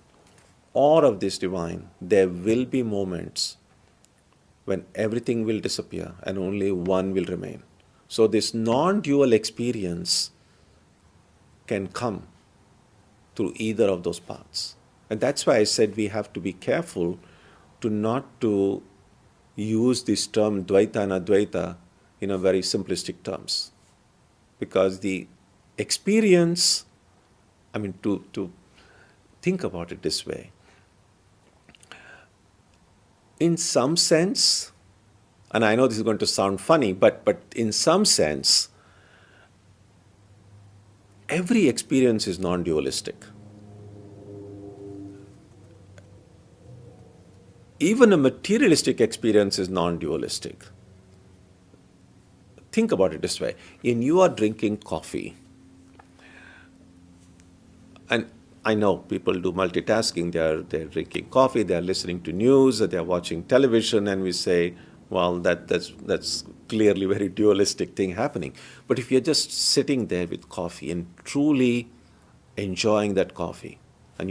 or of this divine, there will be moments when everything will disappear and only one will remain. So this non-dual experience can come through either of those paths. And that's why I said we have to be careful to not to use this term Dvaita and Advaita in a very simplistic terms. Because the experience, to think about it this way, in some sense, and I know this is going to sound funny, but in some sense, every experience is non-dualistic. Even a materialistic experience is non-dualistic. Think about it this way. When you are drinking coffee, and I know people do multitasking, they're drinking coffee, they're listening to news, they're watching television, and we say, well, that's clearly a very dualistic thing happening. But if you're just sitting there with coffee and truly enjoying that coffee, and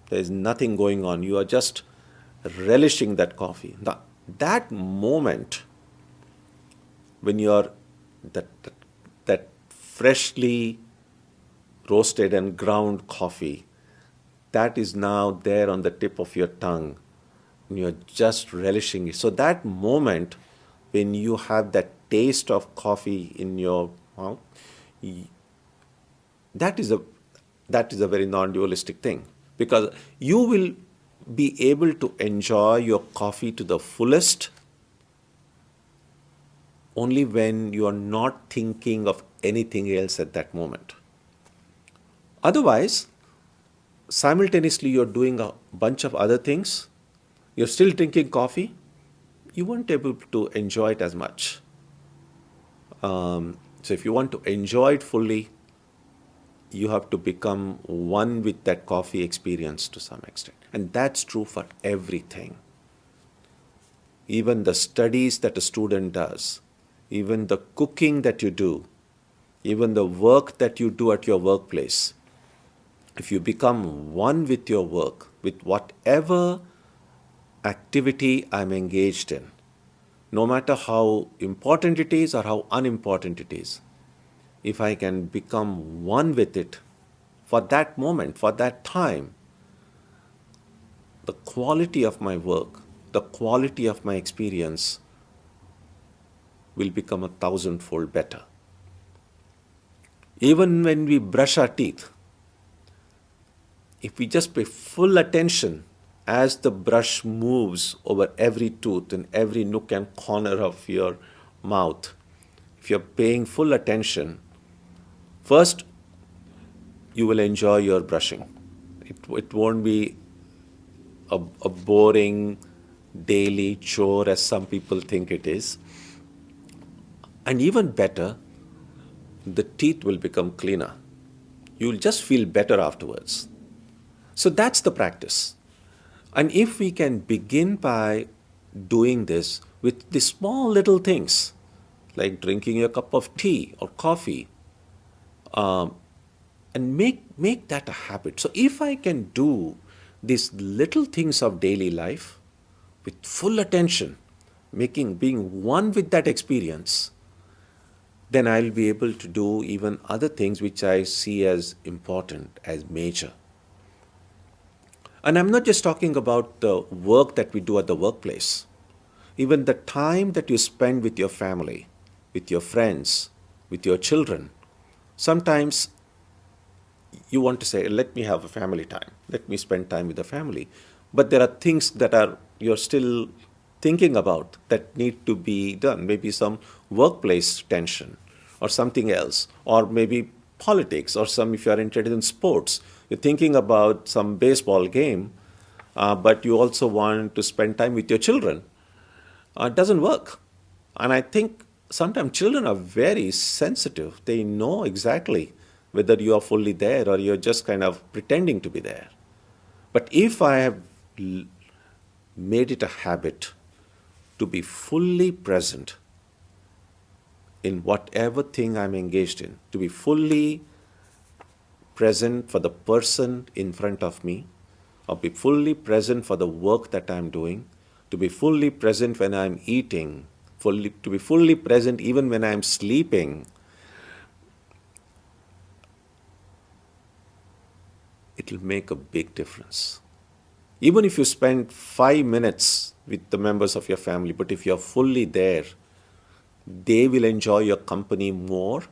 there's nothing going on. You are just relishing that coffee. That moment when you are that freshly roasted and ground coffee, that is now there on the tip of your tongue, and you're just relishing it. So that moment when you have that taste of coffee in your mouth, that is a very non-dualistic thing, because you will be able to enjoy your coffee to the fullest only when you are not thinking of anything else at that moment. Otherwise, simultaneously you're doing a bunch of other things, you're still drinking coffee, you won't be able to enjoy it as much. So if you want to enjoy it fully, you have to become one with that coffee experience to some extent. And that's true for everything. Even the studies that a student does, even the cooking that you do, even the work that you do at your workplace, if you become one with your work, with whatever activity I'm engaged in, no matter how important it is or how unimportant it is, if I can become one with it for that moment, for that time, the quality of my work, the quality of my experience will become 1,000-fold better. Even when we brush our teeth, if we just pay full attention as the brush moves over every tooth and every nook and corner of your mouth, if you're paying full attention, first, you will enjoy your brushing. It won't be a boring daily chore as some people think it is. And even better, the teeth will become cleaner. You'll just feel better afterwards. So that's the practice. And if we can begin by doing this with the small little things, like drinking a cup of tea or coffee, and make that a habit. So if I can do these little things of daily life with full attention, being one with that experience, then I'll be able to do even other things which I see as important, as major. And I'm not just talking about the work that we do at the workplace. Even the time that you spend with your family, with your friends, with your children. Sometimes you want to say, let me have a family time. Let me spend time with the family. But there are things that you're still thinking about that need to be done. Maybe some workplace tension or something else. Or maybe politics, or if you're interested in sports. You're thinking about some baseball game, but you also want to spend time with your children. It doesn't work. And I think sometimes children are very sensitive. They know exactly whether you are fully there or you're just kind of pretending to be there. But if I have made it a habit to be fully present in whatever thing I'm engaged in, to be fully present for the person in front of me, or be fully present for the work that I'm doing, to be fully present when I'm eating, to be fully present even when I'm sleeping, it will make a big difference. Even if you spend 5 minutes with the members of your family, but if you're fully there, they will enjoy your company more,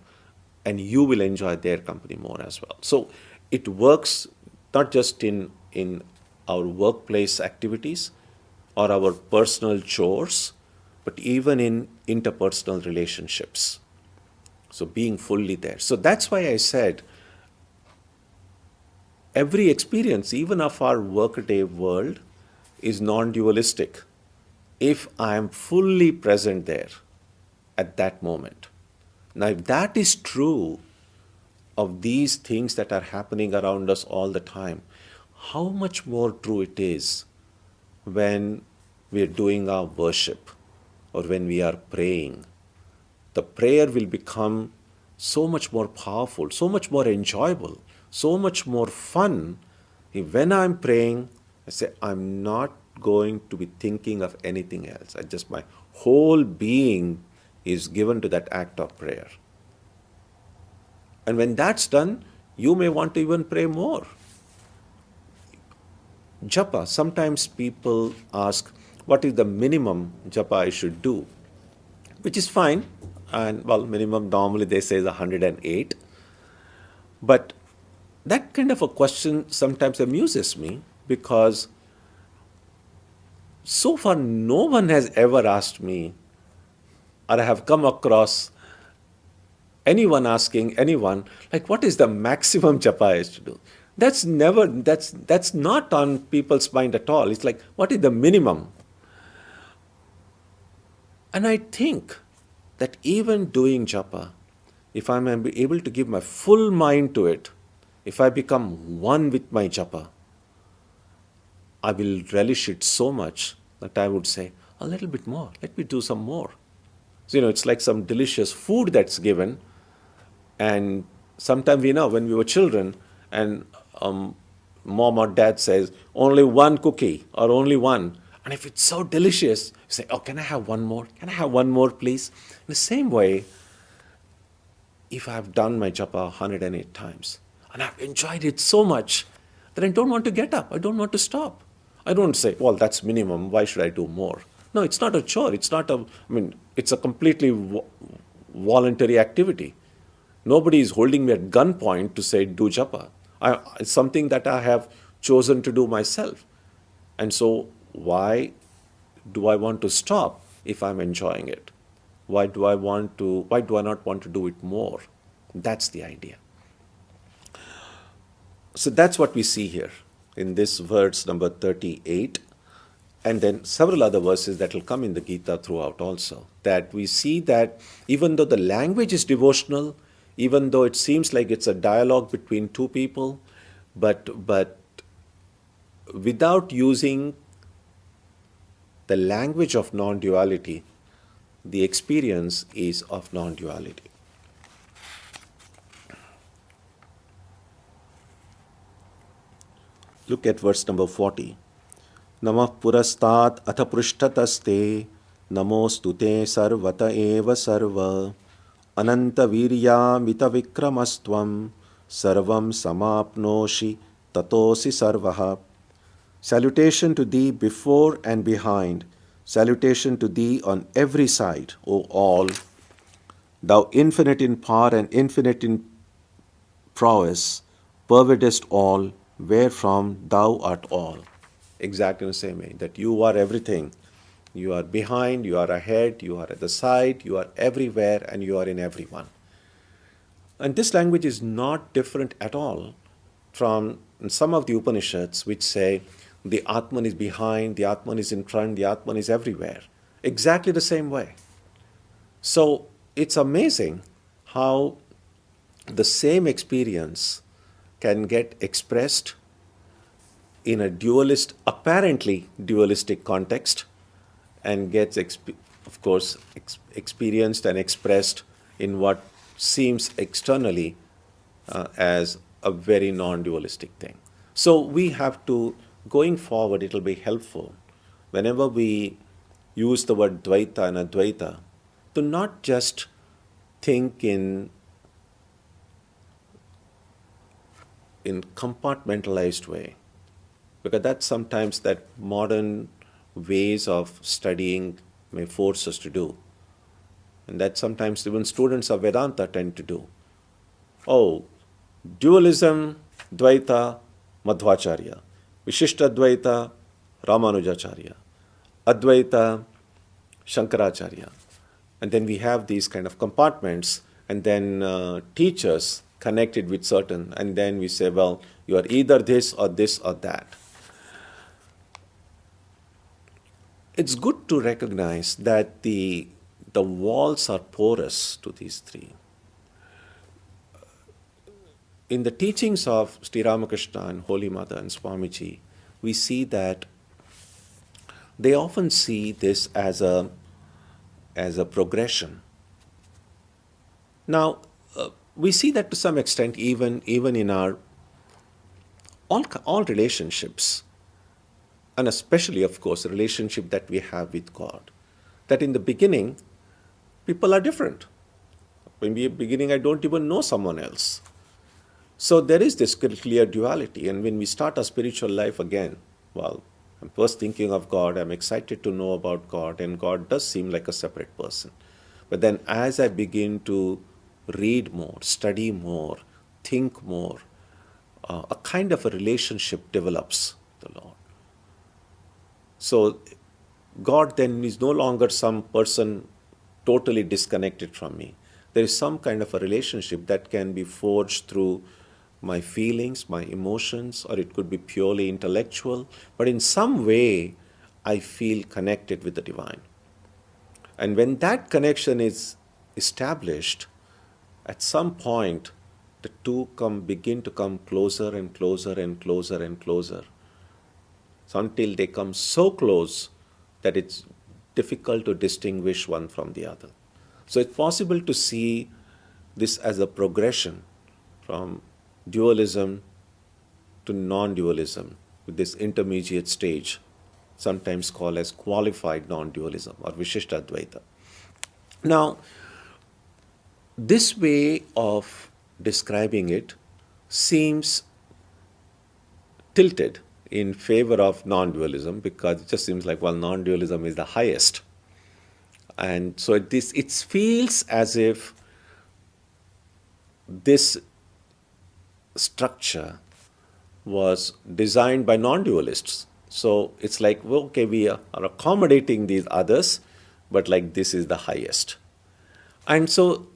and you will enjoy their company more as well. So it works not just in our workplace activities or our personal chores, but even in interpersonal relationships. So being fully there. So that's why I said every experience, even of our workaday world, is non-dualistic if I am fully present there at that moment. Now, if that is true of these things that are happening around us all the time, how much more true it is when we are doing our worship or when we are praying. The prayer will become so much more powerful, so much more enjoyable so much more fun. When I'm praying, I say, I'm not going to be thinking of anything else. My whole being is given to that act of prayer. And when that's done, you may want to even pray more. Japa, sometimes people ask, what is the minimum japa I should do? Which is fine. And minimum normally they say is 108. But that kind of a question sometimes amuses me, because so far no one has ever asked me, or I have come across anyone asking anyone, like, what is the maximum japa I should do? That's not on people's mind at all. It's like, what is the minimum? And I think that even doing japa, if I'm able to give my full mind to it, if I become one with my japa, I will relish it so much that I would say, a little bit more, let me do some more. So, it's like some delicious food that's given. And sometimes when we were children, and mom or dad says, only one cookie or only one. And if it's so delicious, you say, oh, can I have one more? Can I have one more, please? In the same way, if I've done my japa 108 times, and I've enjoyed it so much, that I don't want to get up. I don't want to stop. I don't say, well, that's minimum. Why should I do more? No, it's not a chore. It's a completely voluntary activity. Nobody is holding me at gunpoint to say, do japa. It's something that I have chosen to do myself. And so why do I want to stop if I'm enjoying it? Why do I not want to do it more? That's the idea. So that's what we see here in this verse number 38, and then several other verses that will come in the Gita throughout also, that we see that even though the language is devotional, even though it seems like it's a dialogue between two people, but without using the language of non-duality, the experience is of non-duality. Look at verse number 40. Namah purastat atha prushtataste namostute sarvata eva sarva ananta virya mita vikramastvam sarvam samapnoshi tatosi sarvaha. Salutation to thee before and behind, salutation to thee on every side, O all. Thou infinite in power and infinite in prowess, pervadest all, wherefrom thou art all. Exactly the same way, that you are everything. You are behind, you are ahead, you are at the side, you are everywhere, and you are in everyone. And this language is not different at all from some of the Upanishads which say the Atman is behind, the Atman is in front, the Atman is everywhere. Exactly the same way. So it's amazing how the same experience can get expressed in a apparently dualistic context, and gets, experienced and expressed in what seems externally as a very non-dualistic thing. So we have to, going forward, it will be helpful whenever we use the word Dvaita and Advaita to not just think in compartmentalized way, because that's sometimes that modern ways of studying may force us to do, and that sometimes even students of Vedanta tend to do. Oh, dualism, Dvaita, Madhvacharya, Vishishta Dvaita, Ramanujacharya, Advaita, Shankaracharya. And then we have these kind of compartments, and then teachers connected with certain, and then we say, well, you are either this or that. It's good to recognize that the walls are porous to these three. In the teachings of Sri Ramakrishna and Holy Mother and Swamiji, we see that they often see this as a progression. Now, we see that to some extent even in our all relationships, and especially, of course, the relationship that we have with God, that in the beginning, people are different. In the beginning, I don't even know someone else. So there is this clear duality. And when we start our spiritual life again, well, I'm first thinking of God, I'm excited to know about God, and God does seem like a separate person. But then as I begin to read more, study more, think more, a kind of a relationship develops with the Lord. So God then is no longer some person totally disconnected from me. There is some kind of a relationship that can be forged through my feelings, my emotions, or it could be purely intellectual, but in some way I feel connected with the divine. And when that connection is established, at some point the two begin to come closer and closer and closer and closer. So until they come so close that it's difficult to distinguish one from the other. So it's possible to see this as a progression from dualism to non-dualism, with this intermediate stage, sometimes called as qualified non-dualism or Vishishta Advaita. Now, this way of describing it seems tilted in favor of non-dualism, because it just seems like, well, non-dualism is the highest. And so it feels as if this structure was designed by non-dualists. So it's like, well, okay, we are accommodating these others, but like this is the highest. And so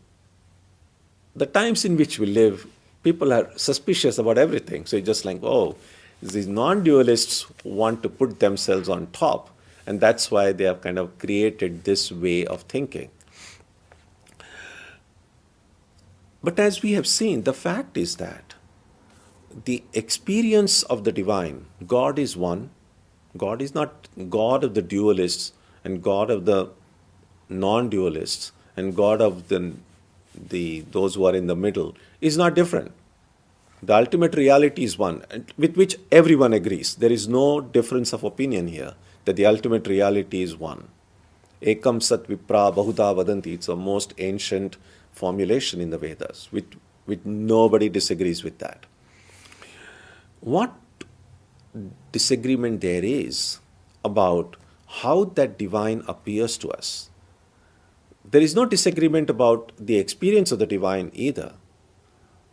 the times in which we live, people are suspicious about everything. So it's just like, oh, these non-dualists want to put themselves on top, and that's why they have kind of created this way of thinking. But as we have seen, the fact is that the experience of the divine, God is one. God is not God of the dualists and God of the non-dualists and God of those who are in the middle, is not different. The ultimate reality is one, with which everyone agrees. There is no difference of opinion here, that the ultimate reality is one. Ekam sat vipra bahuda vadanti. It's a most ancient formulation in the Vedas, with nobody disagrees with that. What disagreement there is about how that divine appears to us. There is no disagreement about the experience of the divine either.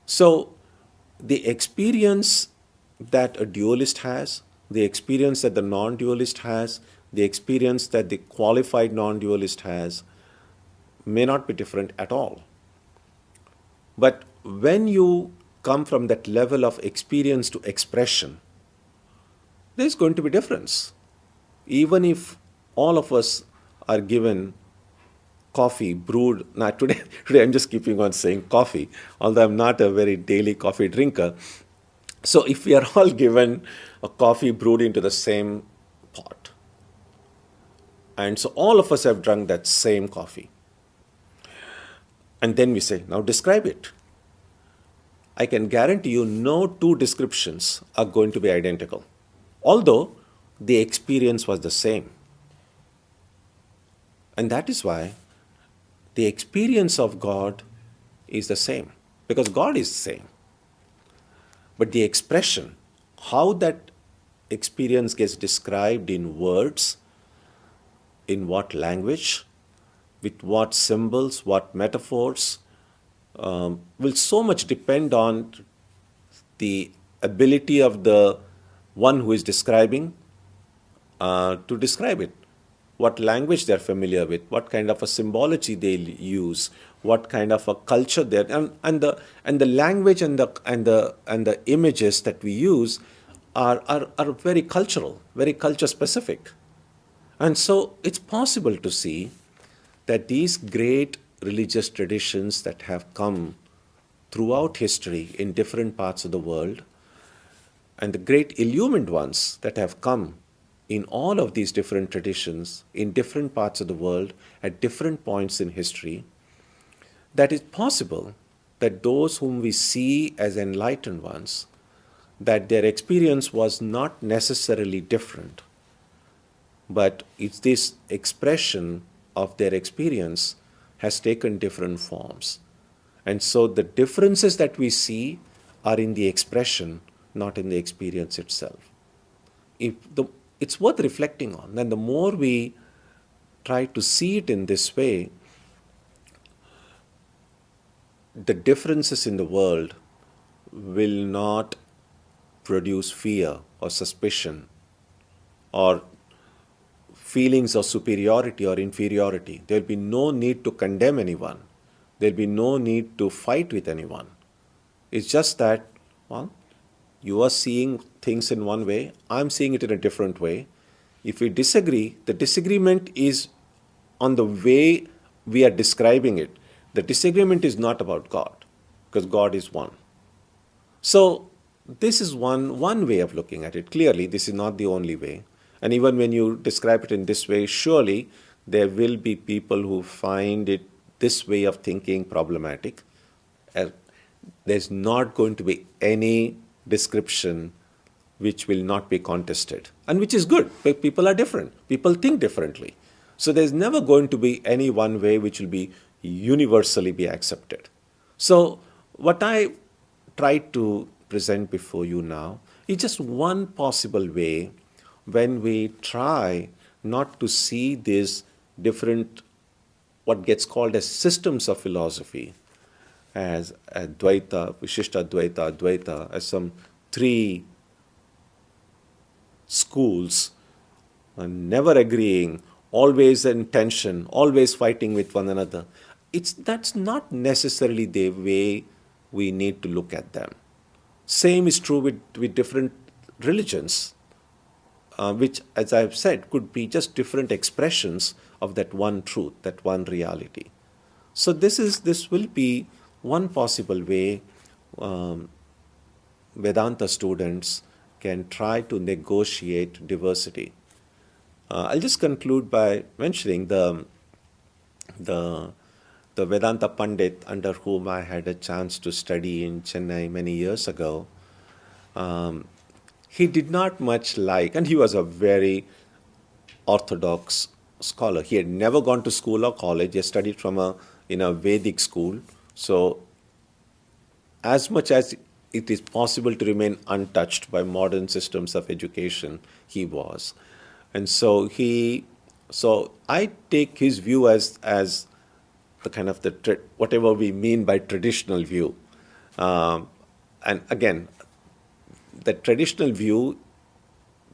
So the experience that a dualist has, the experience that the non-dualist has, the experience that the qualified non-dualist has, may not be different at all. But when you come from that level of experience to expression, there's going to be difference. Even if all of us are given coffee brewed, not today I'm just keeping on saying coffee, although I'm not a very daily coffee drinker. So if we are all given a coffee brewed into the same pot, and so all of us have drunk that same coffee, and then we say, now describe it. I can guarantee you no two descriptions are going to be identical, although the experience was the same. And that is why the experience of God is the same, because God is the same. But the expression, how that experience gets described in words, in what language, with what symbols, what metaphors, will so much depend on the ability of the one who is describing to describe it. What language they're familiar with, what kind of a symbology they use, what kind of a culture there, and the language and the images that we use are very cultural, very culture specific. And so it's possible to see that these great religious traditions that have come throughout history in different parts of the world, and the great illumined ones that have come in all of these different traditions in different parts of the world at different points in history, that it's possible that those whom we see as enlightened ones that their experience was not necessarily different, but it's this expression of their experience has taken different forms. And so the differences that we see are in the expression, not in the experience itself. It's worth reflecting on. And the more we try to see it in this way, the differences in the world will not produce fear or suspicion or feelings of superiority or inferiority. There will be no need to condemn anyone. There will be no need to fight with anyone. It's just that, well, you are seeing things in one way, I'm seeing it in a different way. If we disagree, the disagreement is on the way we are describing it. The disagreement is not about God, because God is one. So this is one way of looking at it. Clearly, this is not the only way. And even when you describe it in this way, surely there will be people who find it, this way of thinking, problematic. There's not going to be any description which will not be contested, and which is good. People are different. People think differently. So there's never going to be any one way which will be universally be accepted. So what I try to present before you now is just one possible way when we try not to see these different, what gets called as systems of philosophy, as Advaita, Vishishta Advaita, Advaita, as some three schools, never agreeing, always in tension, always fighting with one another. That's not necessarily the way we need to look at them. Same is true with different religions, which, as I've said, could be just different expressions of that one truth, that one reality. So this will be one possible way Vedanta students can try to negotiate diversity. I'll just conclude by mentioning the Vedanta Pandit under whom I had a chance to study in Chennai many years ago. He did not much like, and he was a very orthodox scholar. He had never gone to school or college. He studied in a Vedic school. So as much as it is possible to remain untouched by modern systems of education, he was. And so I take his view as the kind of whatever we mean by traditional view. And again, the traditional view,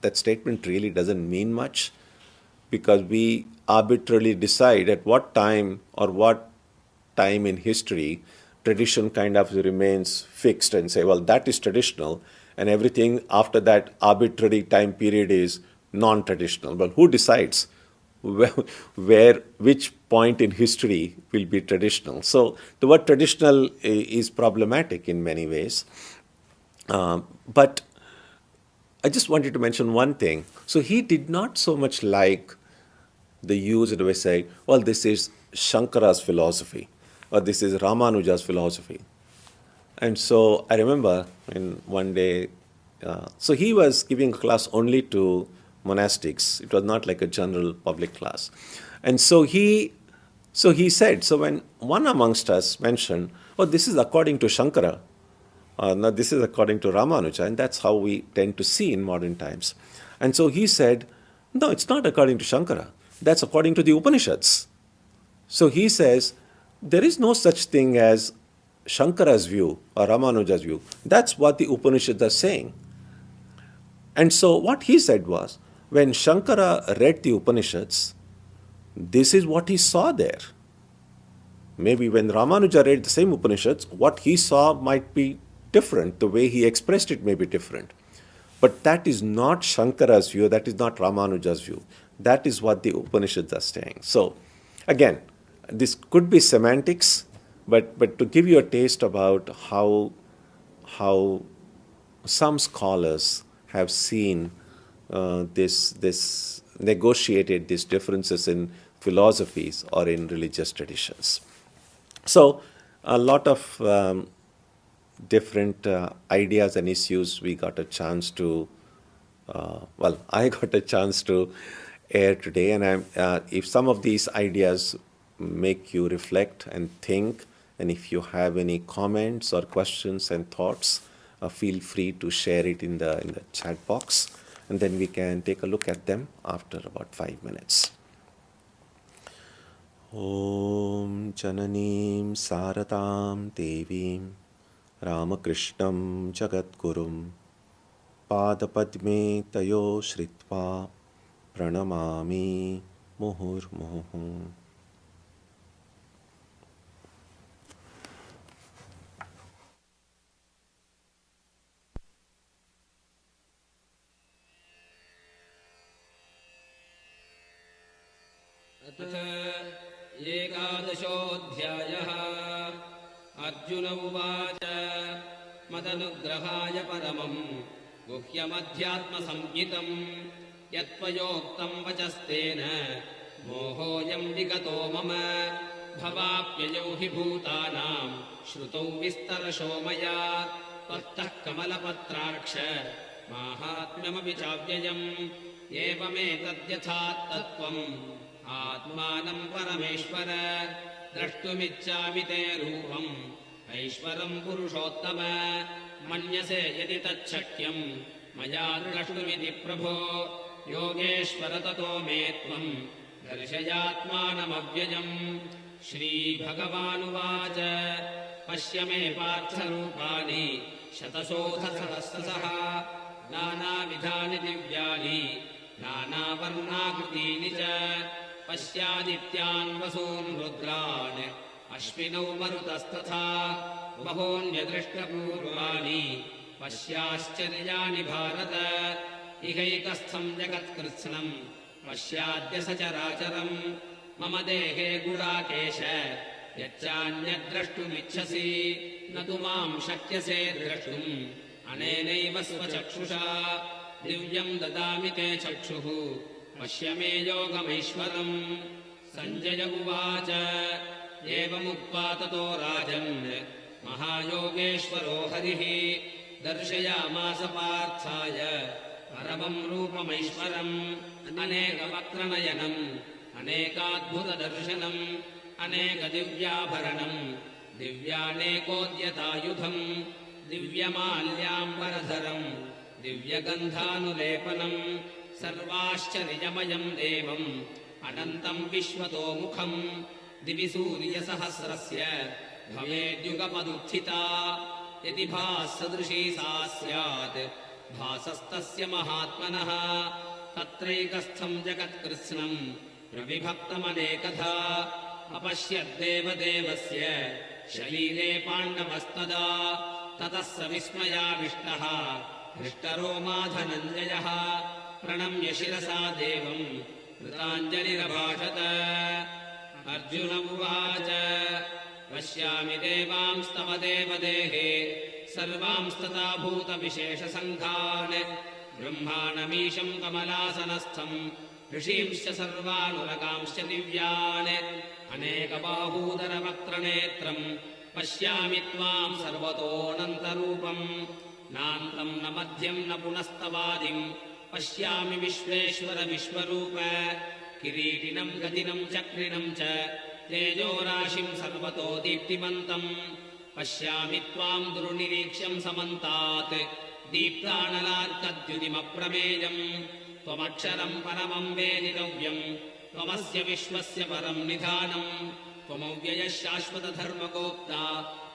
that statement really doesn't mean much, because we arbitrarily decide at what time in history tradition kind of remains fixed and say, well, that is traditional, and everything after that arbitrary time period is non-traditional. Well, who decides which point in history will be traditional? So the word traditional is problematic in many ways. But I just wanted to mention one thing. So he did not so much like the use of the way say, well, this is Shankara's philosophy, or this is Ramanuja's philosophy. And so I remember one day, so he was giving a class only to monastics. It was not like a general public class. And so he said, so when one amongst us mentioned, oh, this is according to Shankara, now this is according to Ramanuja, and that's how we tend to see in modern times. And so he said, no, it's not according to Shankara. That's according to the Upanishads. So he says, there is no such thing as Shankara's view or Ramanuja's view. That's what the Upanishads are saying. And so what he said was, when Shankara read the Upanishads, this is what he saw there. Maybe when Ramanuja read the same Upanishads, what he saw might be different. The way he expressed it may be different. But that is not Shankara's view. That is not Ramanuja's view. That is what the Upanishads are saying. So, again, this could be semantics, but to give you a taste about how some scholars have seen this negotiated these differences in philosophies or in religious traditions. So a lot of different ideas and issues we got a chance to, I got a chance to air today. And if some of these ideas make you reflect and think, and if you have any comments or questions and thoughts, feel free to share it in the chat box, and then we can take a look at them after about 5 minutes. Om Jananim Saratam Devim Ramakrishnam Jagadgurum Padapadme Tayo Shritva Pranamami Muhurmuhu. एकादशोऽध्यायः Arjun उवाच मदनुग्रहाय परमम् गुह्यमध्यात्मसंज्ञितम् यत्त्वयोक्तं वचस्तेन मोहोऽयं विगतो मम भवाप्ययौ हि भूतानां श्रुतौ विस्तरशो मया त्वत्तः कमलपत्राक्ष माहात्म्यमपि चाव्ययम् एवमेतद्यथात्तत्त्वम् आत्मानं परमेश्वर द्रष्टुमिच्छामि ते रूपम् ऐश्वरं पुरुषोत्तम मन्यसे यदि तच्छक्यं मया द्रष्टुमिति प्रभो योगेश्वर ततो मे त्वं दर्शयात्मानमव्ययम्। श्रीभगवानुवाच पश्य मे पार्थरूपाणि शतशोऽथसहस्रशः नानाविधानि दिव्यानि नानावर्णाकृतीनि च पश्यादित्यान् वसून् रुद्रान् अश्विनौ मरुतस्तथा बहून्यदृष्टपूर्वाणि पश्याश्चर्याणि भारत इहैकस्थम् जगत्कृत्स्नम् पश्याद्य सचराचरम् मम देहे गुडाकेश यच्चान्यद्द्रष्टुमिच्छसि न तु माम् शक्यसे द्रष्टुम् अनेनैव स्वचक्षुषा दिव्यम् ददामि ते चक्षुः पश्य मे योगमैश्वरम्। सञ्जय उवाच एवमुक्त्वा ततो राजन् महायोगेश्वरो हरिः दर्शयामास पार्थाय परमम् रूपमैश्वरम् अनेकवक्त्रनयनम् अनेकाद्भुतदर्शनम् अनेकदिव्याभरणम् दिव्यानेकोद्यतायुधम् दिव्यमाल्याम्बरधरम् दिव्यगन्धानुलेपनम् सर्वाश्चर्यमयम् देवम् अनन्तम् विश्वतोमुखम् दिवि सूर्यसहस्रस्य भवेद्युगपदुत्थिता यदि भाससदृशी सा स्यात् भासस्तस्य महात्मनः तत्रैकस्थम् जगत्कृत्स्नम् प्रविभक्तमनेकधा अपश्यद्देवदेवस्य शरीरे पाण्डवस्तदा ततः स विस्मयाविष्टः हृष्टरोमा धनञ्जयः प्रणम्य शिरसा देवम् कृताञ्जलिरभाषत। अर्जुन उवाच पश्यामि देवांस्तव देवदेहे सर्वांस्तथा भूतविशेषसङ्घान् ब्रह्माणमीशम् कमलासनस्थम् ऋषींश्च सर्वानुरगांश्च दिव्यान् अनेकबाहूदरवक्त्रनेत्रम् पश्यामि त्वाम् सर्वतोऽनन्तरूपम् नान्तम् न मध्यम् न पुनस्तवादिम् पश्यामि विश्वेश्वर विश्वरूप किरीटिनम् गदिनम् चक्रिणम् च तेजोराशिम् सर्वतो दीप्तिमन्तम् पश्यामि त्वाम् दुर्निरीक्ष्यम् समन्तात् दीप्तानलार्कद्युतिमप्रमेयम् त्वमक्षरम् परमम् वेदितव्यम् त्वमस्य विश्वस्य परम् निधानम् त्वमव्ययः शाश्वतधर्मगोप्ता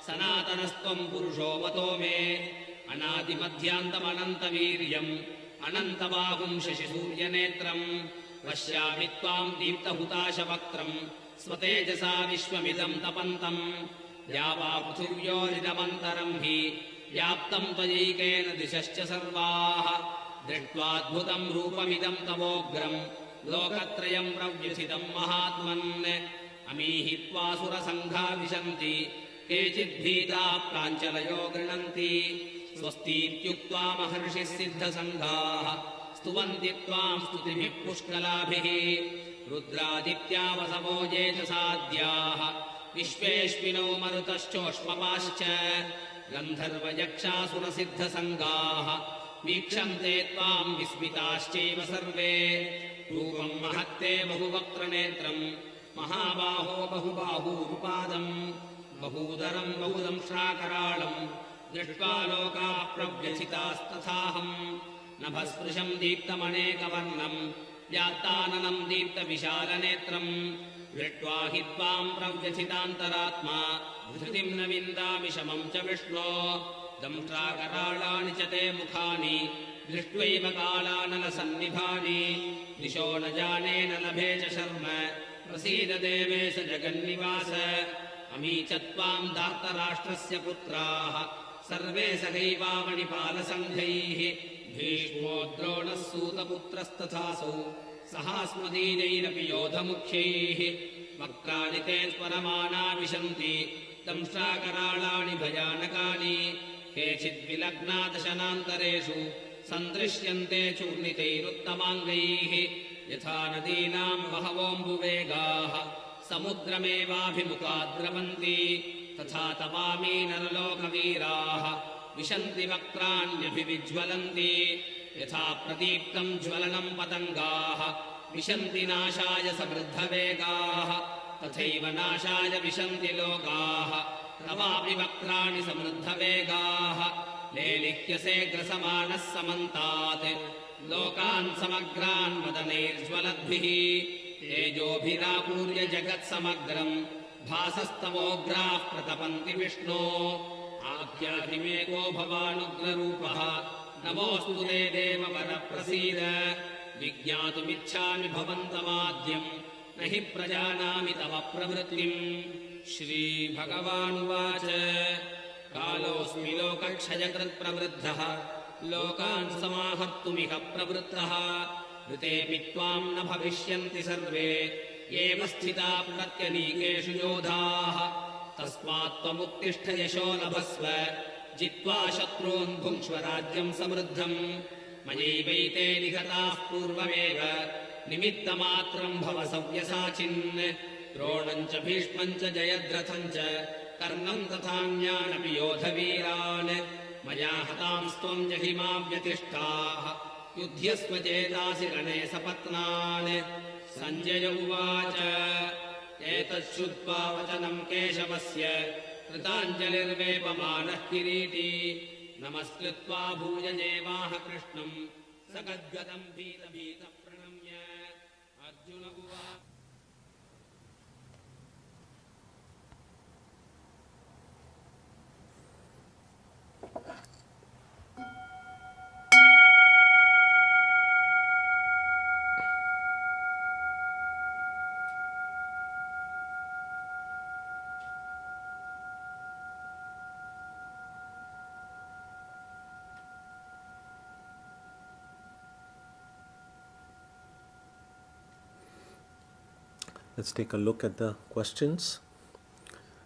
सनातनस्त्वम् पुरुषो मतो मे अनादिमध्यान्तमनन्तवीर्यम् अनन्तबाहुम् शशिसूर्यनेत्रम् पश्यामि त्वाम् दीप्तहुताशवक्त्रम् स्वतेजसा विश्वमिदम् तपन्तम् द्यावा पृथिव्योरिदमन्तरम् हि व्याप्तम् त्वयैकेन दिशश्च सर्वाः दृष्ट्वाद्भुतम् रूपमिदम् तवोग्रम् लोकत्रयम् प्रव्यथितम् महात्मन् अमीहित्वा सुरसङ्घा विशन्ति केचिद्भीताः प्राञ्चलयो गृह्णन्ति स्वस्तीत्युक्त्वा महर्षिः सिद्धसङ्घाः स्तुवन्ति त्वाम् स्तुतिभिः पुष्कलाभिः रुद्रादित्या वसवो ये च साद्याः विश्वेश्विनौ मरुतश्चोष्मपाश्च गन्धर्वयक्षासुरसिद्धसङ्गाः वीक्षन्ते त्वाम् विस्मिताश्चैव सर्वे रूपम् महत्ते बहुवक्त्रनेत्रम् महाबाहो बहुबाहूरुपादम् बहूदरम् बहुदंश्राकराळम् दृष्ट्वा लोकाः प्रव्यथितास्तथाहम् नभस्पृशम् दीप्तमनेकवर्णम् व्यात्ताननम् दीप्तविशालनेत्रम् दृष्ट्वा हि त्वाम् प्रव्यथितान्तरात्मा धृतिम् न विन्दामि शमम् च विष्णो दंष्ट्राकराळानि च ते मुखानि दृष्ट्वैव कालानलसन्निभानि दिशो न जाने न लभे च शर्म प्रसीद देवेश जगन्निवास अमी च त्वाम् दार्तराष्ट्रस्य पुत्राः सर्वे सहैवावनिपालसङ्घैः भीष्मो द्रोणः सूतपुत्रस्तथासौ सहास्मदीनैरपि योधमुख्यैः वक्त्राणि ते स्मरमाना विशन्ति दंष्ट्राकराळानि भयानकानि केचिद्विलग्ना दशनान्तरेषु सन्दृश्यन्ते चूर्णितैरुत्तमाङ्गैः यथा नदीनाम् बहवोऽम्बुवेगाः समुद्रमेवाभिमुखा द्रवन्ति तथा तवामी नरलोकवीराः विशन्ति वक्त्राण्यभिविज्वलन्ति यथा प्रदीप्तम् ज्वलनम् पतङ्गाः विशन्ति नाशाय समृद्धवेगाः तथैव नाशाय विशन्ति लोकाः तवापि वक्त्राणि समृद्धवेगाः लेलिह्यसेग्रसमानः समन्तात् लोकान् समग्रान् वदनैर्ज्वलद्भिः तेजोभिरापूर्य जगत्समग्रम् भासस्तवोग्राः प्रतपन्ति विष्णो आख्याभिमेको भवानुग्ररूपः नमोऽस्तु ते देव वरप्रसीद विज्ञातुमिच्छामि भवन्तमाद्यम् न हि प्रजानामि तव प्रवृत्तिम् श्रीभगवानुवाच कालोऽस्मि लोकक्षयकृत्प्रवृद्धः लोकान् समाहर्तुमिह प्रवृत्तः ऋतेऽपि त्वाम् न भविष्यन्ति सर्वे एव स्थिता प्रत्यनीकेषु योधाः तस्मात् त्वमुत्तिष्ठ यशो लभस्व जित्वा शत्रून् भुङ्क्ष्व राज्यम् समृद्धम् मयैवैते निहताः पूर्वमेव निमित्तमात्रम् भव सव्यसाचिन् द्रोणम् च भीष्मम् च जयद्रथम् च कर्णम् तथान्यानपि योधवीरान् मया हतांस्त्वम् जहिमा व्यतिष्ठाः युध्यस्व चेतासि रणे सपत्नान् सञ्जय उवाच एतच्छ्रुत्वा वचनम् केशवस्य कृताञ्जलिर्वेपमानः किरीटी नमस्कृत्वा भूयजेवाह कृष्णम् सगद्गदम् भीतभीतः प्रणम्य अर्जुन उवाच Let's take a look at the questions.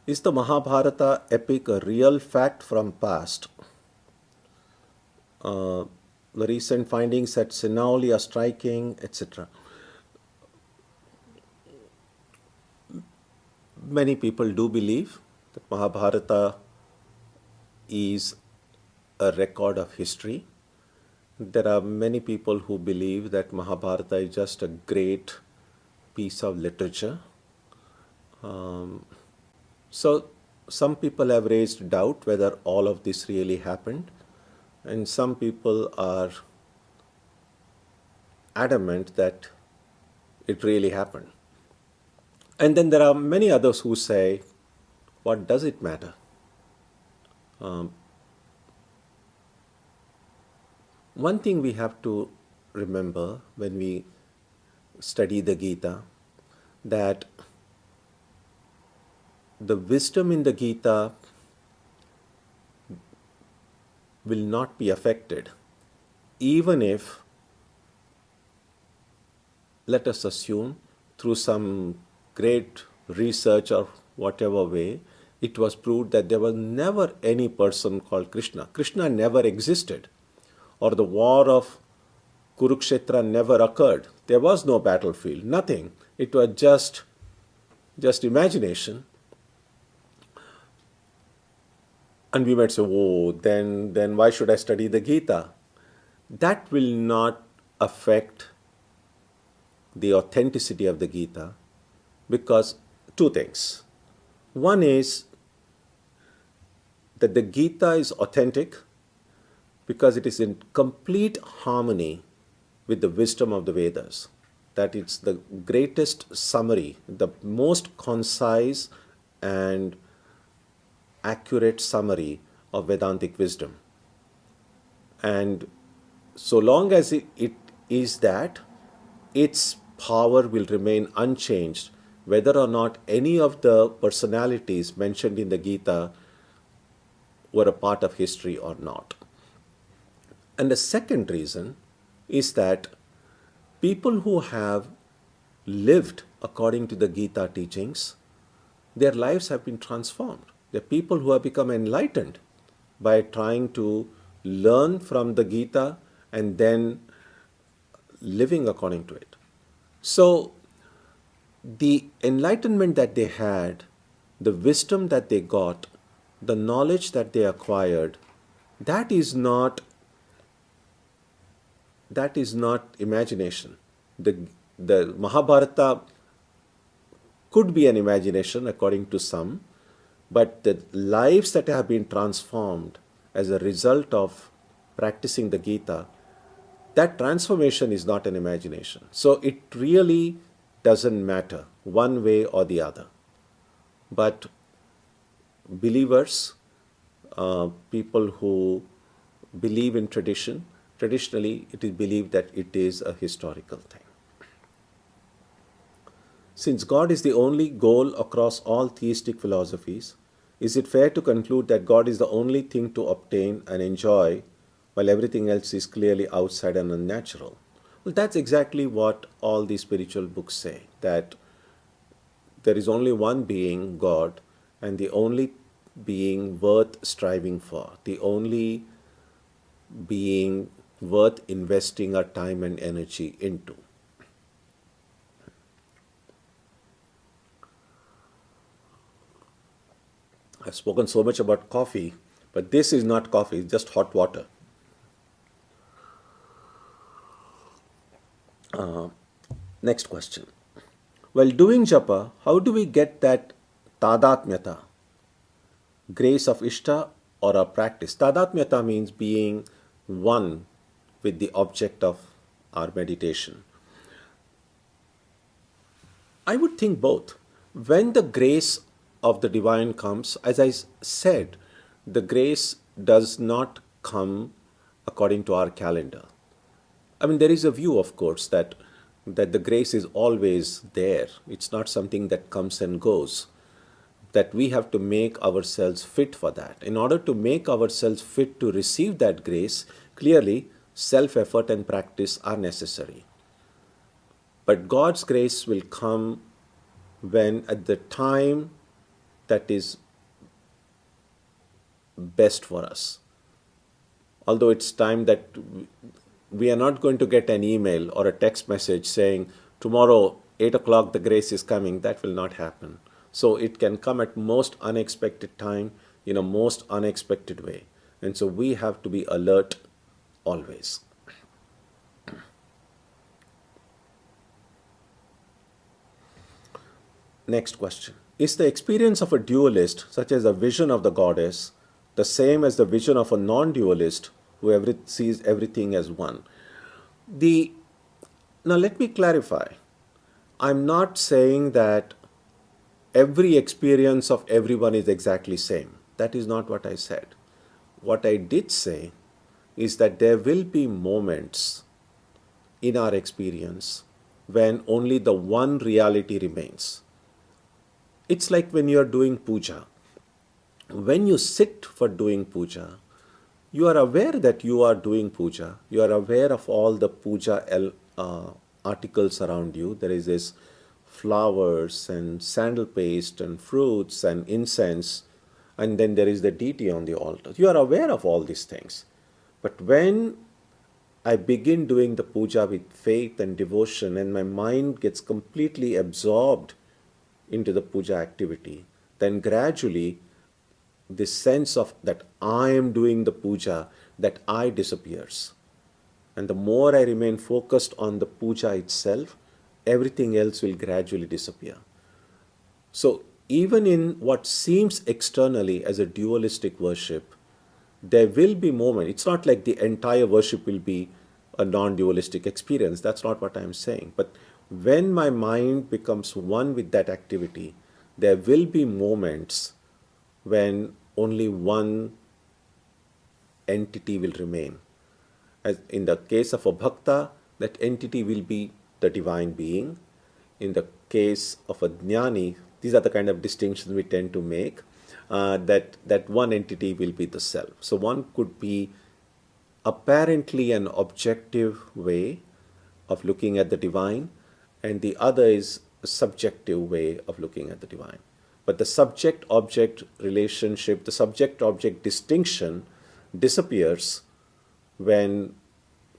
Is the Mahabharata epic a real fact from past? The recent findings at Sinauli are striking, etc. Many people do believe that Mahabharata is a record of history. There are many people who believe that Mahabharata is just a great piece of literature. So some people have raised doubt whether all of this really happened, and some people are adamant that it really happened. And then there are many others who say, what does it matter? One thing we have to remember when we study the Gita, that the wisdom in the Gita will not be affected even if, let us assume, through some great research or whatever way, it was proved that there was never any person called Krishna. Krishna never existed, or the war of Kurukshetra never occurred. There was no battlefield, nothing. It was just imagination. And we might say, oh, then why should I study the Gita? That will not affect the authenticity of the Gita, because two things. One is that the Gita is authentic because it is in complete harmony with the wisdom of the Vedas. That it's the greatest summary, the most concise and accurate summary of Vedantic wisdom. And so long as it is that, its power will remain unchanged, whether or not any of the personalities mentioned in the Gita were a part of history or not. And the second reason is that people who have lived according to the Gita teachings, their lives have been transformed. They're people who have become enlightened by trying to learn from the Gita and then living according to it. So the enlightenment that they had, the wisdom that they got, the knowledge that they acquired, that is not imagination. The Mahabharata could be an imagination according to some, but the lives that have been transformed as a result of practicing the Gita, that transformation is not an imagination. So it really doesn't matter one way or the other. But believers, people who believe in tradition, traditionally it is believed that it is a historical thing. Since God is the only goal across all theistic philosophies, is it fair to conclude that God is the only thing to obtain and enjoy, while everything else is clearly outside and unnatural? Well, that's exactly what all the spiritual books say, that there is only one being, God, and the only being worth striving for, the only being worth investing our time and energy into. I've spoken so much about coffee, but this is not coffee, it's just hot water. Next question. While doing japa, how do we get that tadatmyata, grace of Ishta or our practice? Tadatmyata means being one with the object of our meditation. I would think both. When the grace of the divine comes, as I said, the grace does not come according to our calendar. I mean, there is a view, of course, that the grace is always there. It's not something that comes and goes. That we have to make ourselves fit for that. In order to make ourselves fit to receive that grace, clearly self-effort and practice are necessary. But God's grace will come when, at the time that is best for us. Although it's time that we are not going to get an email or a text message saying, tomorrow 8 o'clock the grace is coming. That will not happen. So it can come at most unexpected time, in a most unexpected way. And so we have to be alert always. Next question. Is the experience of a dualist, such as a vision of the goddess, the same as the vision of a non-dualist who sees everything as one? Now let me clarify. I'm not saying that every experience of everyone is exactly same. That is not what I said. What I did say is that there will be moments in our experience when only the one reality remains. It's like when you are doing puja. When you sit for doing puja, you are aware that you are doing puja. You are aware of all the puja articles around you. There is this flowers and sandal paste and fruits and incense, and then there is the deity on the altar. You are aware of all these things. But when I begin doing the puja with faith and devotion, and my mind gets completely absorbed into the puja activity, then gradually this sense of that I am doing the puja, that I disappears. And the more I remain focused on the puja itself, everything else will gradually disappear. So even in what seems externally as a dualistic worship, there will be moments. It's not like the entire worship will be a non-dualistic experience. That's not what I'm saying. But when my mind becomes one with that activity, there will be moments when only one entity will remain. As in the case of a bhakta, that entity will be the divine being. In the case of a jnani, these are the kind of distinctions we tend to make, that one entity will be the self. So one could be apparently an objective way of looking at the divine, and the other is a subjective way of looking at the divine. But the subject-object relationship, the subject-object distinction disappears when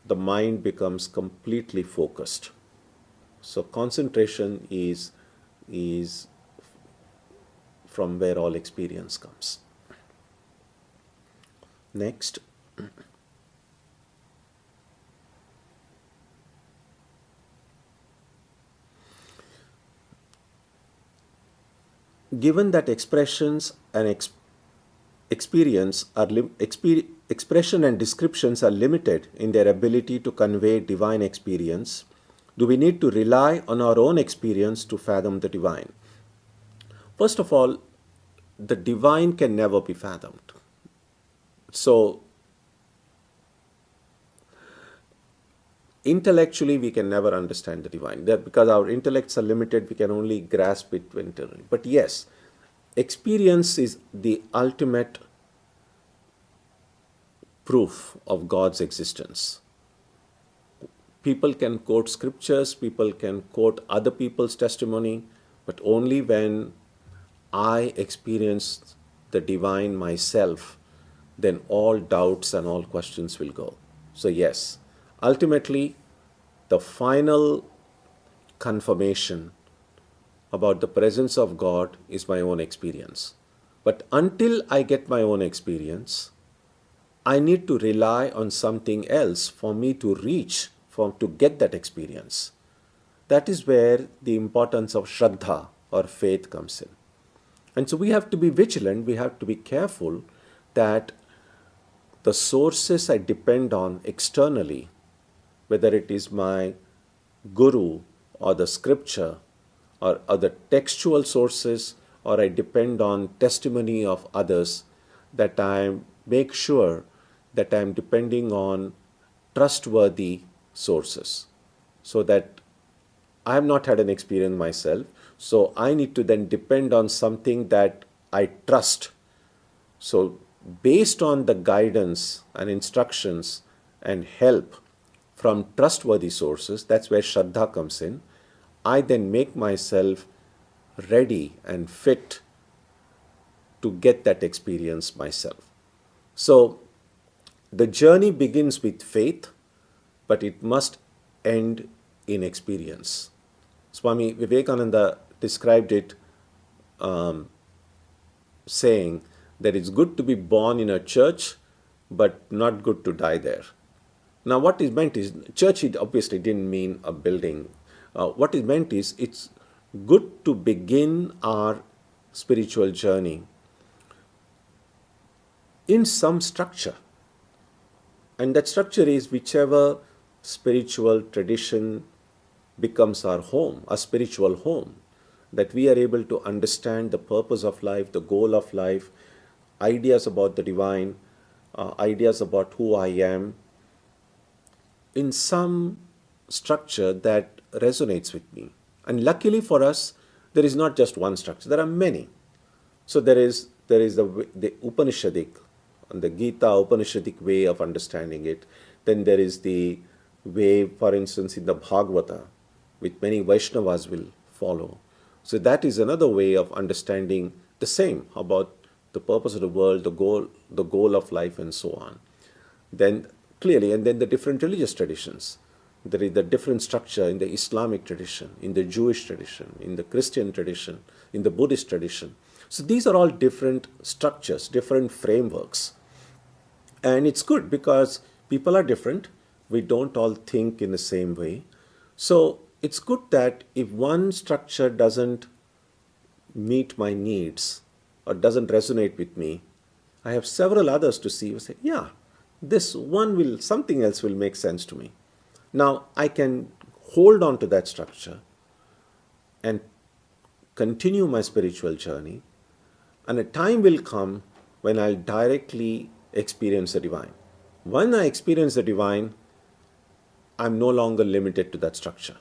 the mind becomes completely focused. So concentration is from where all experience comes. Next. Given that expressions and expression and descriptions are limited in their ability to convey divine experience, do we need to rely on our own experience to fathom the divine? First of all, the divine can never be fathomed. So, intellectually, we can never understand the divine. That because our intellects are limited, we can only grasp it internally. But yes, experience is the ultimate proof of God's existence. People can quote scriptures, people can quote other people's testimony, but only when I experience the divine myself, then all doubts and all questions will go. So yes, ultimately, the final confirmation about the presence of God is my own experience. But until I get my own experience, I need to rely on something else for me to reach, to get that experience. That is where the importance of Shraddha or faith comes in. And so we have to be vigilant, we have to be careful that the sources I depend on externally, whether it is my guru or the scripture or other textual sources, or I depend on testimony of others, that I make sure that I am depending on trustworthy sources, so that I have not had an experience myself, so I need to then depend on something that I trust. So based on the guidance and instructions and help from trustworthy sources, that's where Shraddha comes in, I then make myself ready and fit to get that experience myself. So the journey begins with faith, but it must end in experience. Swami Vivekananda described it saying that it's good to be born in a church, but not good to die there. Now what is meant is, church it obviously didn't mean a building. What is meant is, it's good to begin our spiritual journey in some structure. And that structure is whichever spiritual tradition becomes our home, a spiritual home, that we are able to understand the purpose of life, the goal of life, ideas about the divine, ideas about who I am, in some structure that resonates with me. And luckily for us, there is not just one structure, there are many. So there is the Upanishadic, and the Gita Upanishadic way of understanding it. Then there is the way, for instance, in the Bhagavata, which many Vaishnavas will follow. So that is another way of understanding the same about the purpose of the world, the goal of life, and so on. Then clearly, and then the different religious traditions. There is the different structure in the Islamic tradition, in the Jewish tradition, in the Christian tradition, in the Buddhist tradition. So these are all different structures, different frameworks. And it's good because people are different. We don't all think in the same way. So it's good that if one structure doesn't meet my needs or doesn't resonate with me, I have several others to see who say, yeah, this one will, something else will make sense to me. Now I can hold on to that structure and continue my spiritual journey, and a time will come when I'll directly experience the divine. When I experience the divine, I'm no longer limited to that structure.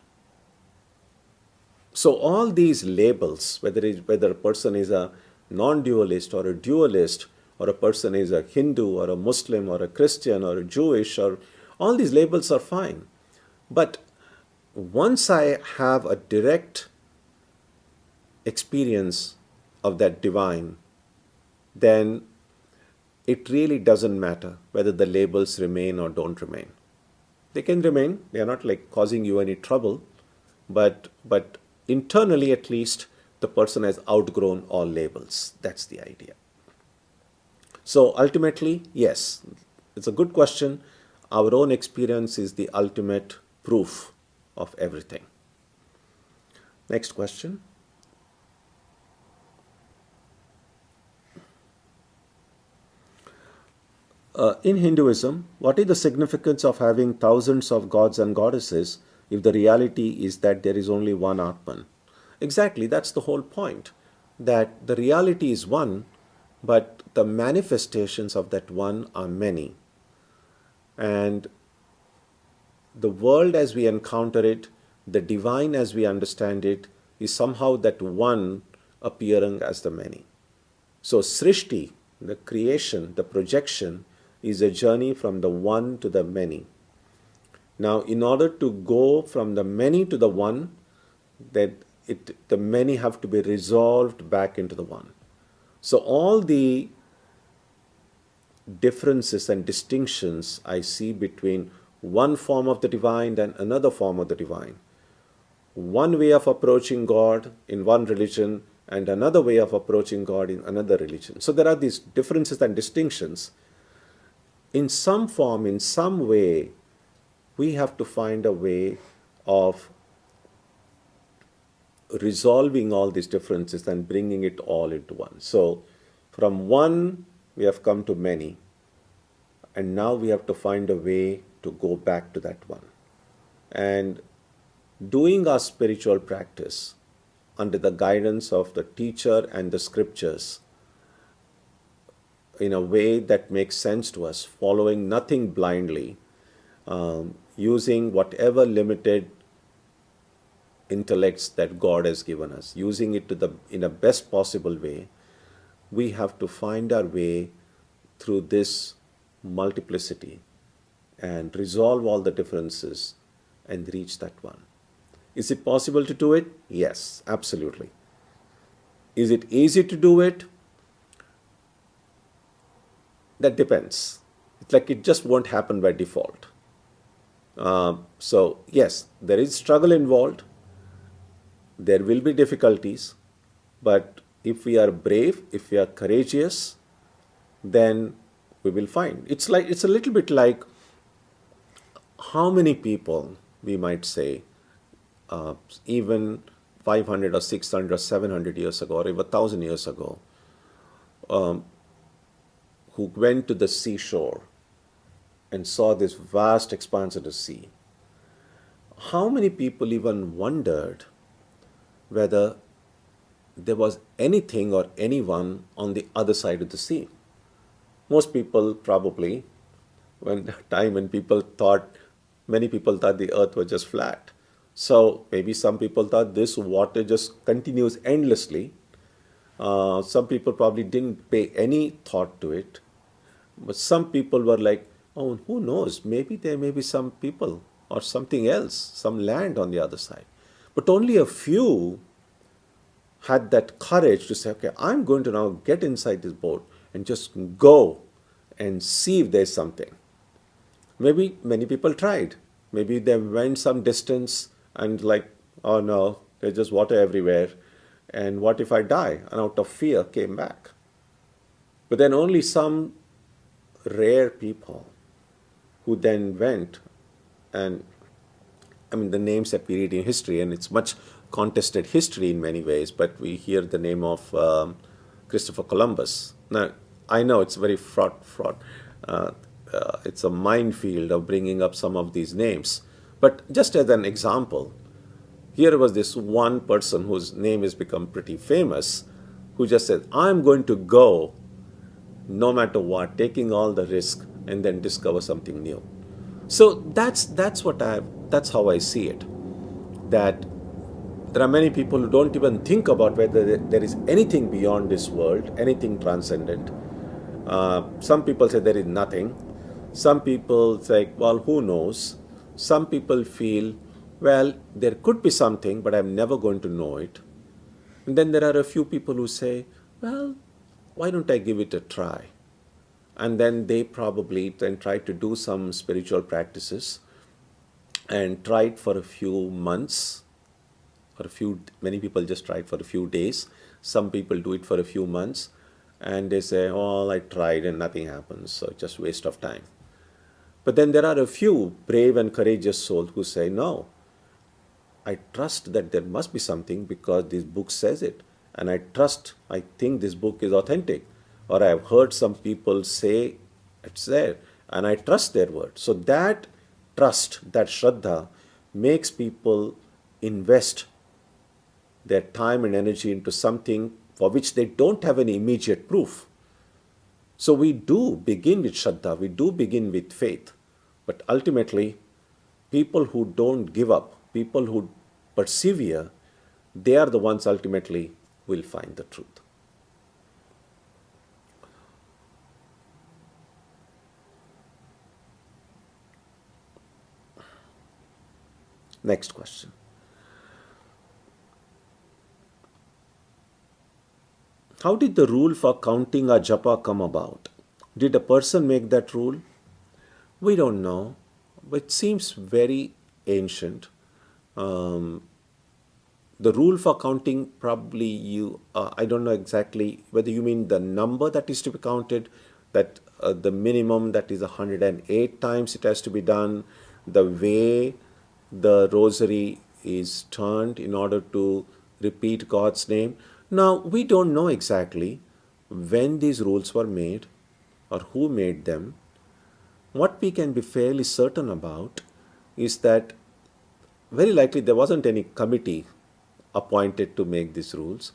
So all these labels, whether a person is a non-dualist or a dualist, or a person is a Hindu or a Muslim or a Christian or a Jewish, or all these labels are fine. But once I have a direct experience of that divine, then it really doesn't matter whether the labels remain or don't remain. They can remain, they are not like causing you any trouble, but internally at least the person has outgrown all labels. That's the idea. So ultimately, yes, it's a good question. Our own experience is the ultimate proof of everything. Next question. In Hinduism, what is the significance of having thousands of gods and goddesses if the reality is that there is only one Atman? Exactly, that's the whole point. That the reality is one, but the manifestations of that one are many. And the world as we encounter it, the divine as we understand it, is somehow that one appearing as the many. So Srishti, the creation, the projection, is a journey from the one to the many. Now, in order to go from the many to the one, the many have to be resolved back into the one. So all the differences and distinctions I see between one form of the divine and another form of the divine, one way of approaching God in one religion and another way of approaching God in another religion. So there are these differences and distinctions. In some form, in some way, we have to find a way of resolving all these differences and bringing it all into one. So from one, we have come to many. And now we have to find a way to go back to that one. And doing our spiritual practice under the guidance of the teacher and the scriptures in a way that makes sense to us, following nothing blindly, using whatever limited intellects that God has given us, using it in a best possible way, we have to find our way through this multiplicity and resolve all the differences and reach that one. Is it possible to do it? Yes, absolutely. Is it easy to do it? That depends. It's like it just won't happen by default. So yes, there is struggle involved. There will be difficulties, but if we are brave, if we are courageous, then we will find. It's a little bit like how many people, we might say, even 500 or 600 or 700 years ago, or even 1,000 years ago, who went to the seashore and saw this vast expanse of the sea. How many people even wondered whether there was anything or anyone on the other side of the sea? Most people probably, when many people thought the earth was just flat. So maybe some people thought this water just continues endlessly. Some people probably didn't pay any thought to it. But some people were like, oh, who knows? Maybe there may be some people or something else, some land on the other side. But only a few had that courage to say, okay, I'm going to now get inside this boat and just go and see if there's something. Maybe many people tried. Maybe they went some distance and like, oh no, there's just water everywhere. And what if I die? And out of fear came back. But then only some rare people who then went, and I mean the names that we read in history, and it's much contested history in many ways, but we hear the name of Christopher Columbus. Now, I know it's very fraught. It's a minefield of bringing up some of these names. But just as an example, here was this one person whose name has become pretty famous, who just said, I'm going to go no matter what, taking all the risk, and then discover something new. So that's how I see it. That there are many people who don't even think about whether there is anything beyond this world, anything transcendent. Some people say there is nothing. Some people say, well, who knows? Some people feel, well, there could be something, but I'm never going to know it. And then there are a few people who say, well, why don't I give it a try? And then they probably then try to do some spiritual practices and try it for a few months, many people just try it for a few days. Some people do it for a few months, and they say, oh, I tried and nothing happens, so just waste of time. But then there are a few brave and courageous souls who say, no, I trust that there must be something because this book says it. And I think this book is authentic. Or I have heard some people say it's there, and I trust their word. So that trust, that Shraddha, makes people invest their time and energy into something for which they don't have any immediate proof. So we do begin with Shraddha, we do begin with faith. But ultimately, people who don't give up, people who persevere, they are the ones ultimately will find the truth. Next question. How did the rule for counting a japa come about? Did a person make that rule? We don't know, but it seems very ancient. The rule for counting, probably I don't know exactly whether you mean the number that is to be counted, that the minimum that is 108 times it has to be done, the way the rosary is turned in order to repeat God's name. Now, we don't know exactly when these rules were made or who made them. What we can be fairly certain about is that very likely there wasn't any committee appointed to make these rules.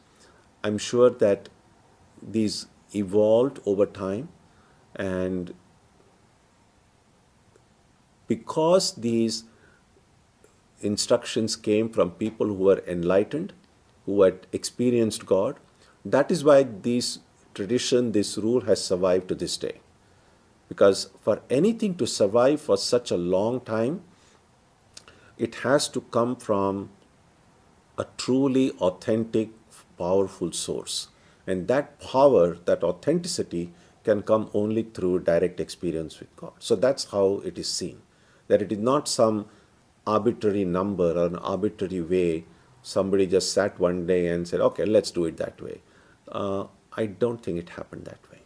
I'm sure that these evolved over time, and because these instructions came from people who were enlightened, who had experienced God, that is why this tradition, this rule has survived to this day. Because for anything to survive for such a long time, it has to come from a truly authentic, powerful source. And that power, that authenticity, can come only through direct experience with God. So that's how it is seen. That it is not some arbitrary number or an arbitrary way. Somebody just sat one day and said, okay, let's do it that way. I don't think it happened that way.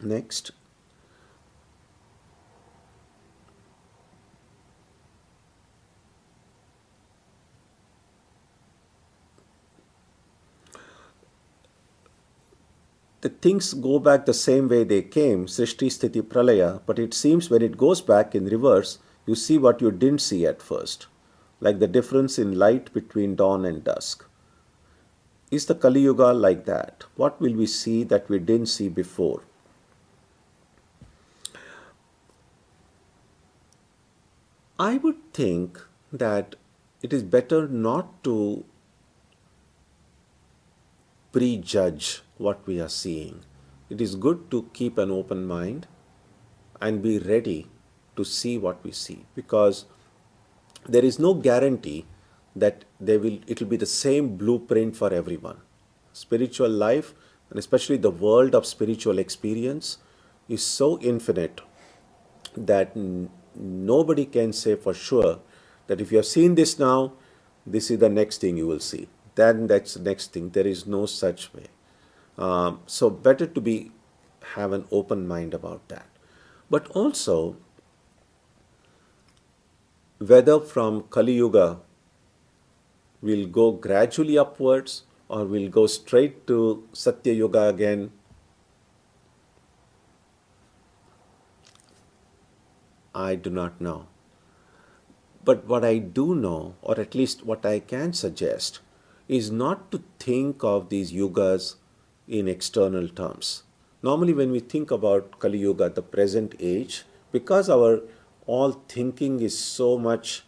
Next. The things go back the same way they came, Srishti, Sthiti, Pralaya, but it seems when it goes back in reverse, you see what you didn't see at first, like the difference in light between dawn and dusk. Is the Kali Yuga like that? What will we see that we didn't see before? I would think that it is better not to prejudge what we are seeing. It is good to keep an open mind and be ready to see what we see, because there is no guarantee that it will be the same blueprint for everyone. Spiritual life, and especially the world of spiritual experience, is so infinite that nobody can say for sure that if you have seen this now, this is the next thing you will see. Then that's the next thing. There is no such way. So better to have an open mind about that. But also, whether from Kali Yuga we'll go gradually upwards or we'll go straight to Satya Yuga again, I do not know. But what I do know, or at least what I can suggest, is not to think of these yugas in external terms. Normally when we think about Kali Yuga, the present age, because our all thinking is so much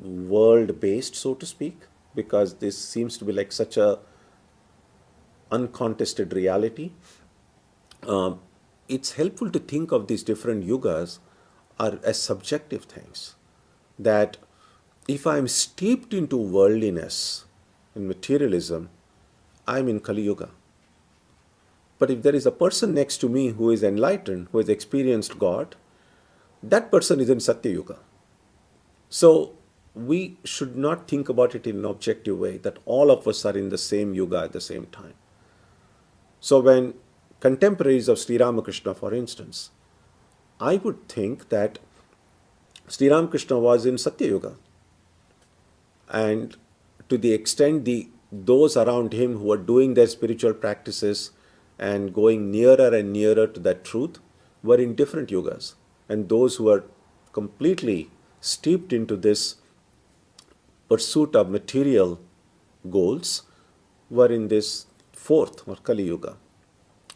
world-based, so to speak, because this seems to be like such a uncontested reality, it's helpful to think of these different yugas as subjective things. That if I'm steeped into worldliness and materialism, I'm in Kali Yuga. But if there is a person next to me who is enlightened, who has experienced God, that person is in Satya Yuga. So we should not think about it in an objective way, that all of us are in the same yuga at the same time. So when contemporaries of Sri Ramakrishna, for instance, I would think that Sri Ramakrishna was in Satya Yuga. And to the extent those around him who are doing their spiritual practices and going nearer and nearer to that truth were in different yugas. And those who are completely steeped into this pursuit of material goals were in this fourth or Kali Yuga.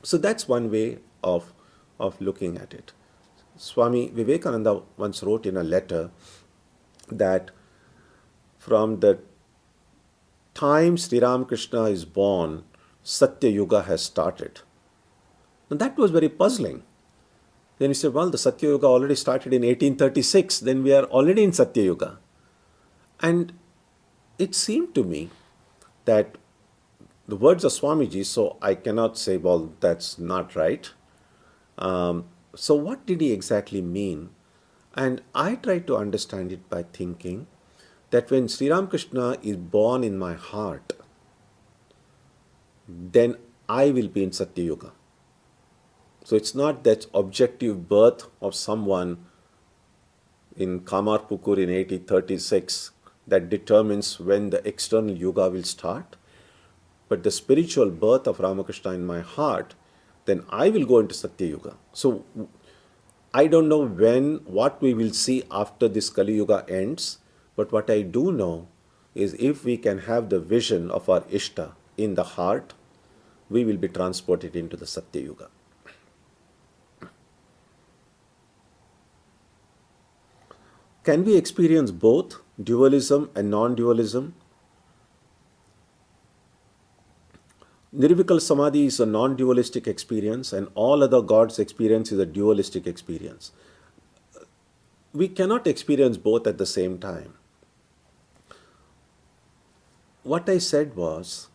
So that's one way of looking at it. Swami Vivekananda once wrote in a letter that from the time Sri Ramakrishna is born, Satya Yuga has started. And that was very puzzling. Then he said, well, the Satya Yuga already started in 1836, then we are already in Satya Yuga. And it seemed to me that the words of Swamiji, so I cannot say, well, that's not right. So what did he exactly mean? And I tried to understand it by thinking that when Sri Ramakrishna is born in my heart, then I will be in Satya Yuga. So it's not that objective birth of someone in Kamarpukur in 1836 that determines when the external yuga will start, but the spiritual birth of Ramakrishna in my heart, then I will go into Satya Yuga. So I don't know what we will see after this Kali Yuga ends, but what I do know is if we can have the vision of our Ishta in the heart, we will be transported into the Satya Yuga. Can we experience both dualism and non-dualism? Nirvikal Samadhi is a non-dualistic experience and all other gods' experience is a dualistic experience. We cannot experience both at the same time. What I said was,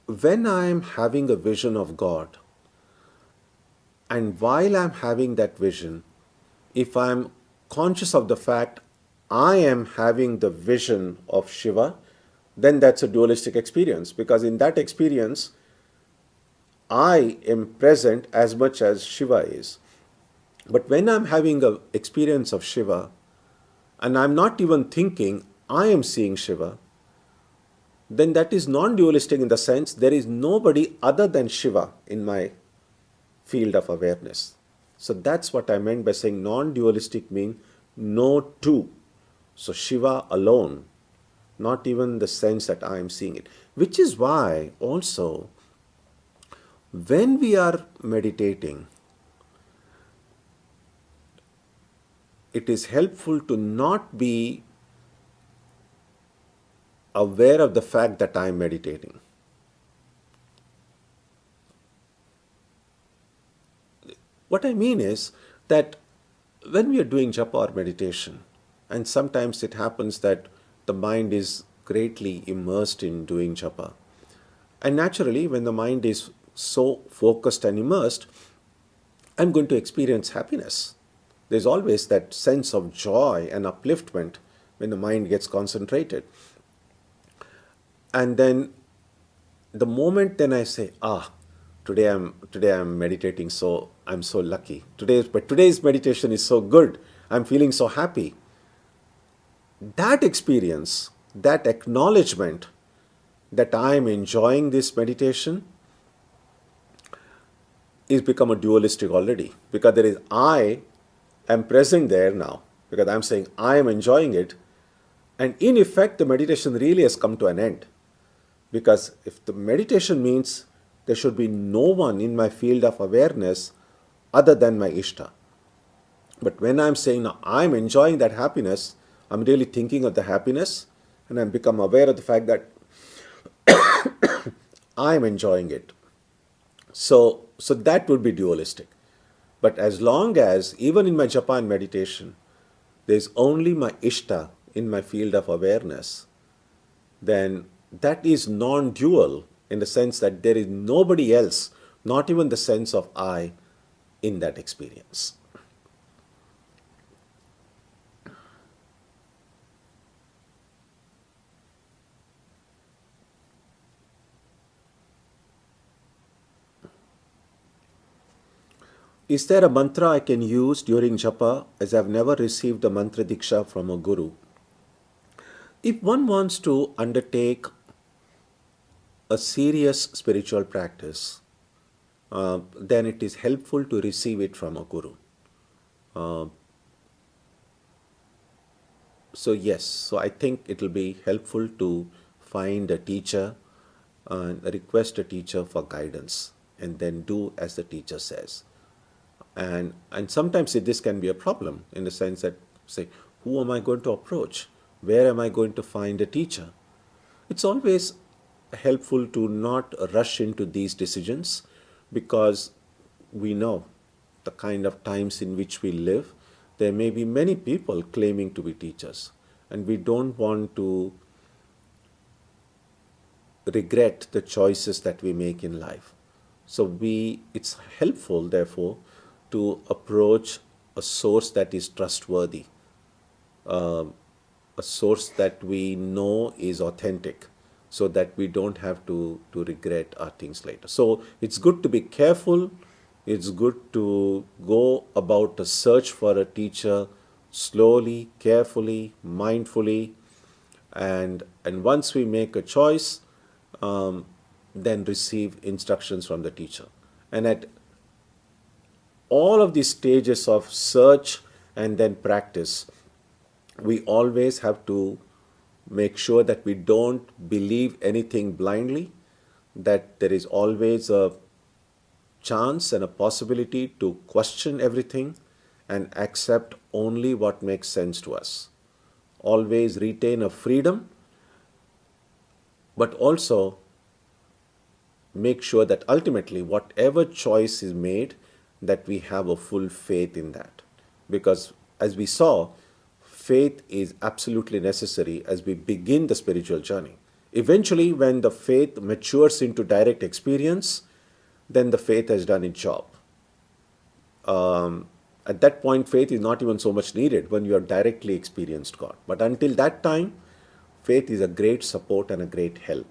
when I am having a vision of God, and while I am having that vision, if I am conscious of the fact I am having the vision of Shiva, then that's a dualistic experience, because in that experience, I am present as much as Shiva is. But when I'm having an experience of Shiva, and I'm not even thinking I am seeing Shiva, then that is non-dualistic in the sense there is nobody other than Shiva in my field of awareness. So that's what I meant by saying non-dualistic means no two. So Shiva alone, not even the sense that I am seeing it. Which is why also when we are meditating, it is helpful to not be aware of the fact that I am meditating. What I mean is that when we are doing japa or meditation, and sometimes it happens that the mind is greatly immersed in doing japa, and naturally when the mind is so focused and immersed, I'm going to experience happiness. There's always that sense of joy and upliftment when the mind gets concentrated. And then the moment then I say, today I'm meditating, so I'm so lucky. Today's meditation is so good. I'm feeling so happy. That experience, that acknowledgement that I'm enjoying this meditation is become a dualistic already, because there is I am present there now, because I'm saying I am enjoying it, and in effect the meditation really has come to an end. Because if the meditation means there should be no one in my field of awareness other than my Ishta. But when I'm saying now I'm enjoying that happiness, I'm really thinking of the happiness, and I'm become aware of the fact that I'm enjoying it. So that would be dualistic. But as long as, even in my japa and meditation, there's only my Ishta in my field of awareness, then that is non-dual, in the sense that there is nobody else, not even the sense of I, in that experience. Is there a mantra I can use during japa, as I've never received a mantra diksha from a guru? If one wants to undertake a serious spiritual practice, then it is helpful to receive it from a guru. So I think it will be helpful to find a teacher and request a teacher for guidance, and then do as the teacher says. And sometimes this can be a problem, in the sense that, say, who am I going to approach? Where am I going to find a teacher? It's always helpful to not rush into these decisions, because we know the kind of times in which we live. There may be many people claiming to be teachers, and we don't want to regret the choices that we make in life. So it's helpful, therefore, to approach a source that is trustworthy, a source that we know is authentic, so that we don't have to regret our things later. So it's good to be careful. It's good to go about a search for a teacher slowly, carefully, mindfully, and once we make a choice, then receive instructions from the teacher. And at all of these stages of search and then practice, we always have to make sure that we don't believe anything blindly, that there is always a chance and a possibility to question everything and accept only what makes sense to us. Always retain a freedom, but also make sure that ultimately whatever choice is made, that we have a full faith in that. Because as we saw, faith is absolutely necessary as we begin the spiritual journey. Eventually, when the faith matures into direct experience, then the faith has done its job. At that point, faith is not even so much needed when you have directly experienced God. But until that time, faith is a great support and a great help.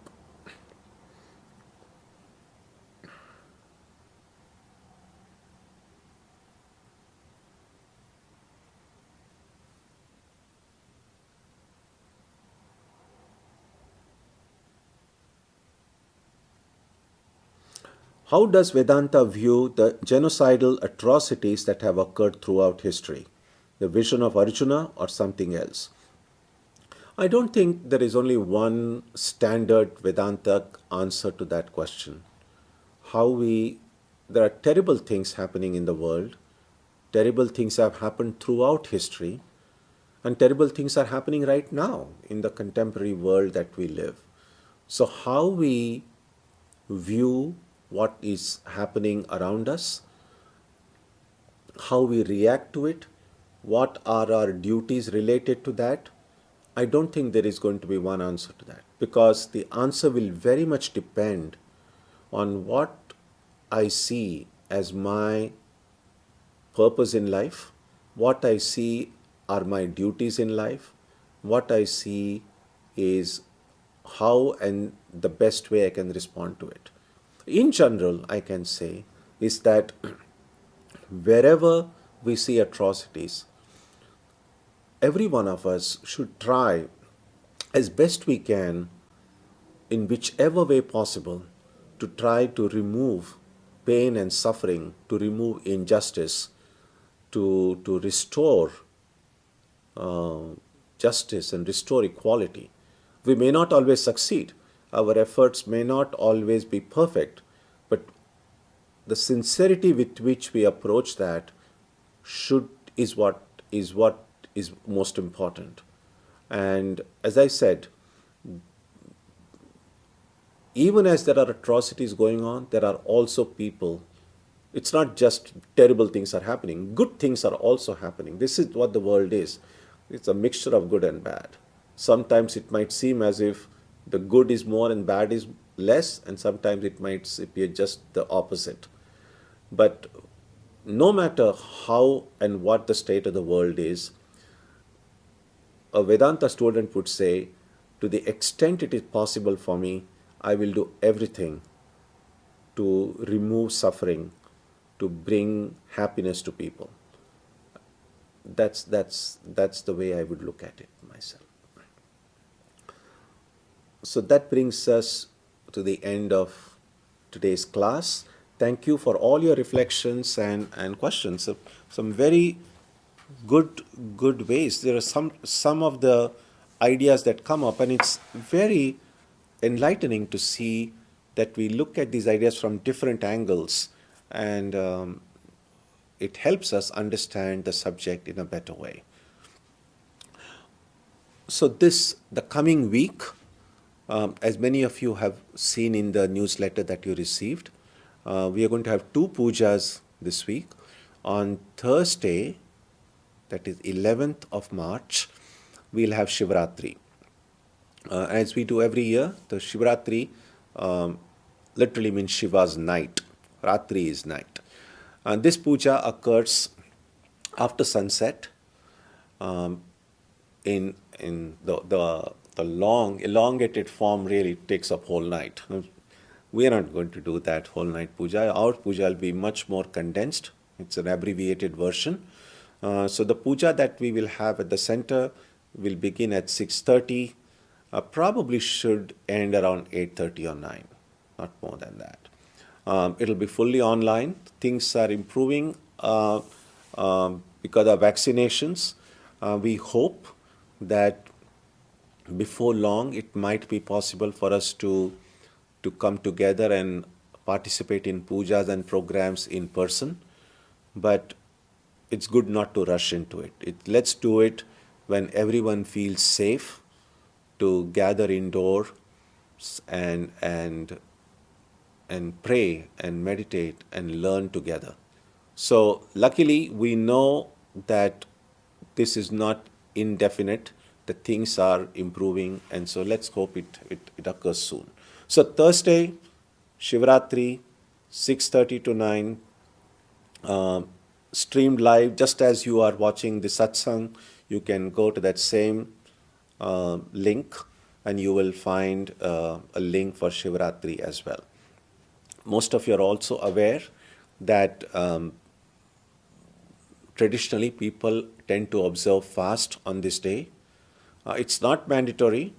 How does Vedanta view the genocidal atrocities that have occurred throughout history? The vision of Arjuna or something else? I don't think there is only one standard Vedanta answer to that question. There are terrible things happening in the world. Terrible things have happened throughout history, and terrible things are happening right now in the contemporary world that we live. So how we view what is happening around us, how we react to it, what are our duties related to that, I don't think there is going to be one answer to that, because the answer will very much depend on what I see as my purpose in life, what I see are my duties in life, what I see is how and the best way I can respond to it. In general, I can say is that wherever we see atrocities, every one of us should try as best we can, in whichever way possible, to try to remove pain and suffering, to remove injustice, to restore justice and restore equality. We may not always succeed. Our efforts may not always be perfect, but the sincerity with which we approach that should is what is most important. And as I said, even as there are atrocities going on, there are also people. It's not just terrible things are happening. Good things are also happening. This is what the world is. It's a mixture of good and bad. Sometimes it might seem as if the good is more and bad is less, and sometimes it might be just the opposite. But no matter how and what the state of the world is, a Vedanta student would say, to the extent it is possible for me, I will do everything to remove suffering, to bring happiness to people. That's the way I would look at it myself. So that brings us to the end of today's class. Thank you for all your reflections and questions. So, some very good ways. There are some of the ideas that come up, and it's very enlightening to see that we look at these ideas from different angles, and it helps us understand the subject in a better way. So the coming week, as many of you have seen in the newsletter that you received, we are going to have 2 pujas this week. On Thursday, that is 11th of March, we'll have Shivratri. As we do every year, the Shivratri literally means Shiva's night. Ratri is night. This puja occurs after sunset. In the long elongated form really takes up whole night. We are not going to do that whole night puja. Our puja will be much more condensed. It's an abbreviated version. So the puja that we will have at the center will begin at 6:30. Probably should end around 8:30 or 9, not more than that. It'll be fully online. Things are improving because of vaccinations. We hope that before long it might be possible for us to come together and participate in pujas and programs in person. But it's good not to rush into it. Let's do it when everyone feels safe to gather indoors and pray and meditate and learn together. So luckily we know that this is not indefinite, that things are improving, and so let's hope it occurs soon. So Thursday, Shivratri, 6:30 to 9, streamed live. Just as you are watching the satsang, you can go to that same link and you will find a link for Shivratri as well. Most of you are also aware that traditionally people tend to observe fast on this day. It's not mandatory,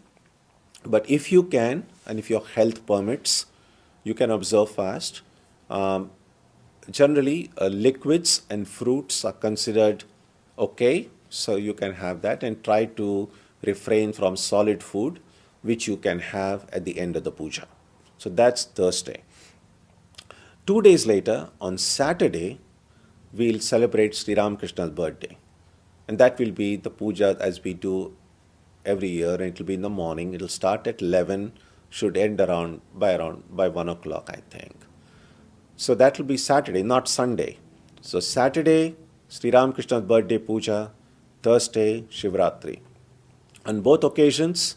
but if you can and if your health permits, you can observe fast. Generally, liquids and fruits are considered okay, so you can have that, and try to refrain from solid food, which you can have at the end of the puja. So that's Thursday. 2 days later, on Saturday, we'll celebrate Sri Ramakrishna's birthday. And that will be the puja as we do every year, and it will be in the morning. It will start at 11, should end by 1 o'clock, I think. So that will be Saturday, not Sunday. So Saturday, Sri Ramakrishna's birthday puja, Thursday, Shivratri. On both occasions,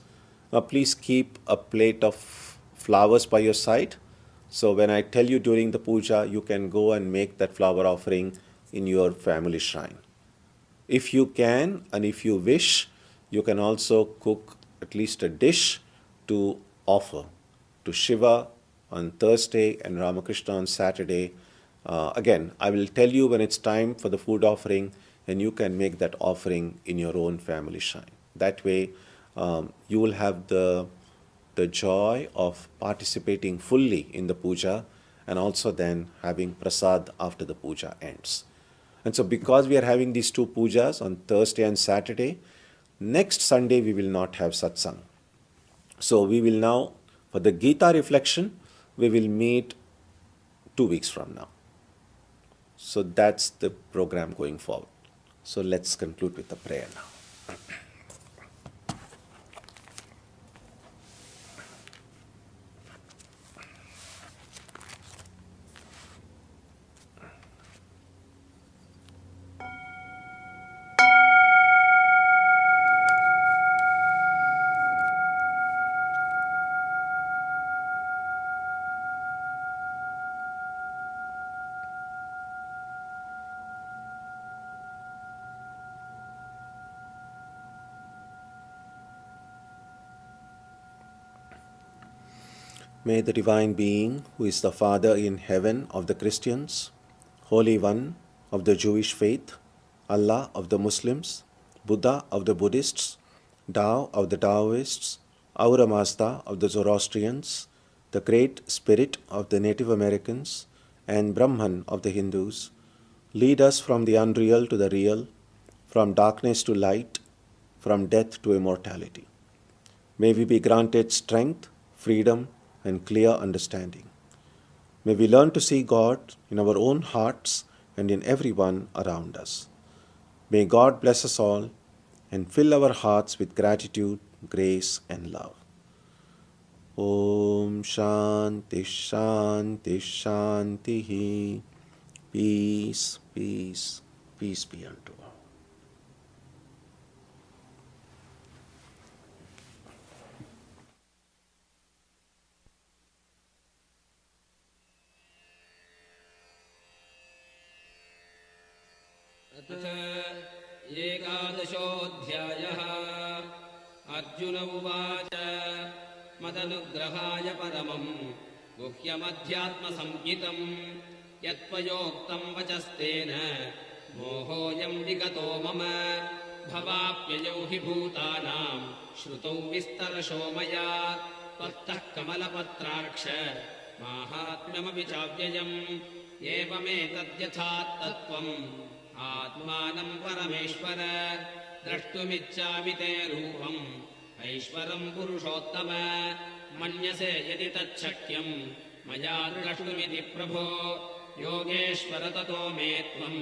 please keep a plate of flowers by your side. So when I tell you during the puja, you can go and make that flower offering in your family shrine. If you can and if you wish, you can also cook at least a dish to offer to Shiva on Thursday and Ramakrishna on Saturday. Again, I will tell you when it's time for the food offering, and you can make that offering in your own family shrine. That way, you will have the joy of participating fully in the puja, and also then having prasad after the puja ends. And so because we are having these two pujas on Thursday and Saturday, next Sunday we will not have satsang. So we will now, for the Gita reflection, we will meet 2 weeks from now. So that's the program going forward. So let's conclude with a prayer now. May the Divine Being, who is the Father in heaven of the Christians, Holy One of the Jewish faith, Allah of the Muslims, Buddha of the Buddhists, Tao of the Taoists, Ahura Mazda of the Zoroastrians, the Great Spirit of the Native Americans, and Brahman of the Hindus, lead us from the unreal to the real, from darkness to light, from death to immortality. May we be granted strength, freedom, and clear understanding. May we learn to see God in our own hearts and in everyone around us. May God bless us all and fill our hearts with gratitude, grace, and love. Om Shanti Shanti Shanti. Peace, peace, peace be unto all. एकादशोऽध्यायः Arjun उवाच मदनुग्रहाय परमम् गुह्यमध्यात्मसंज्ञितम् यत्त्वयोक्तम् वचस्तेन मोहोऽयम् विगतो मम भवाप्ययौ हि भूतानाम् श्रुतौ विस्तरशो मया त्वत्तः कमलपत्राक्ष माहात्म्यमपि चाव्ययम् एवमेतद्यथात् तत्त्वम् आत्मानम् परमेश्वर द्रष्टुमिच्छामि ते रूपम् ऐश्वरम् पुरुषोत्तम मन्यसे यदि तच्छक्यम् मया द्रष्टुमिति प्रभो योगेश्वर ततो मे त्वम्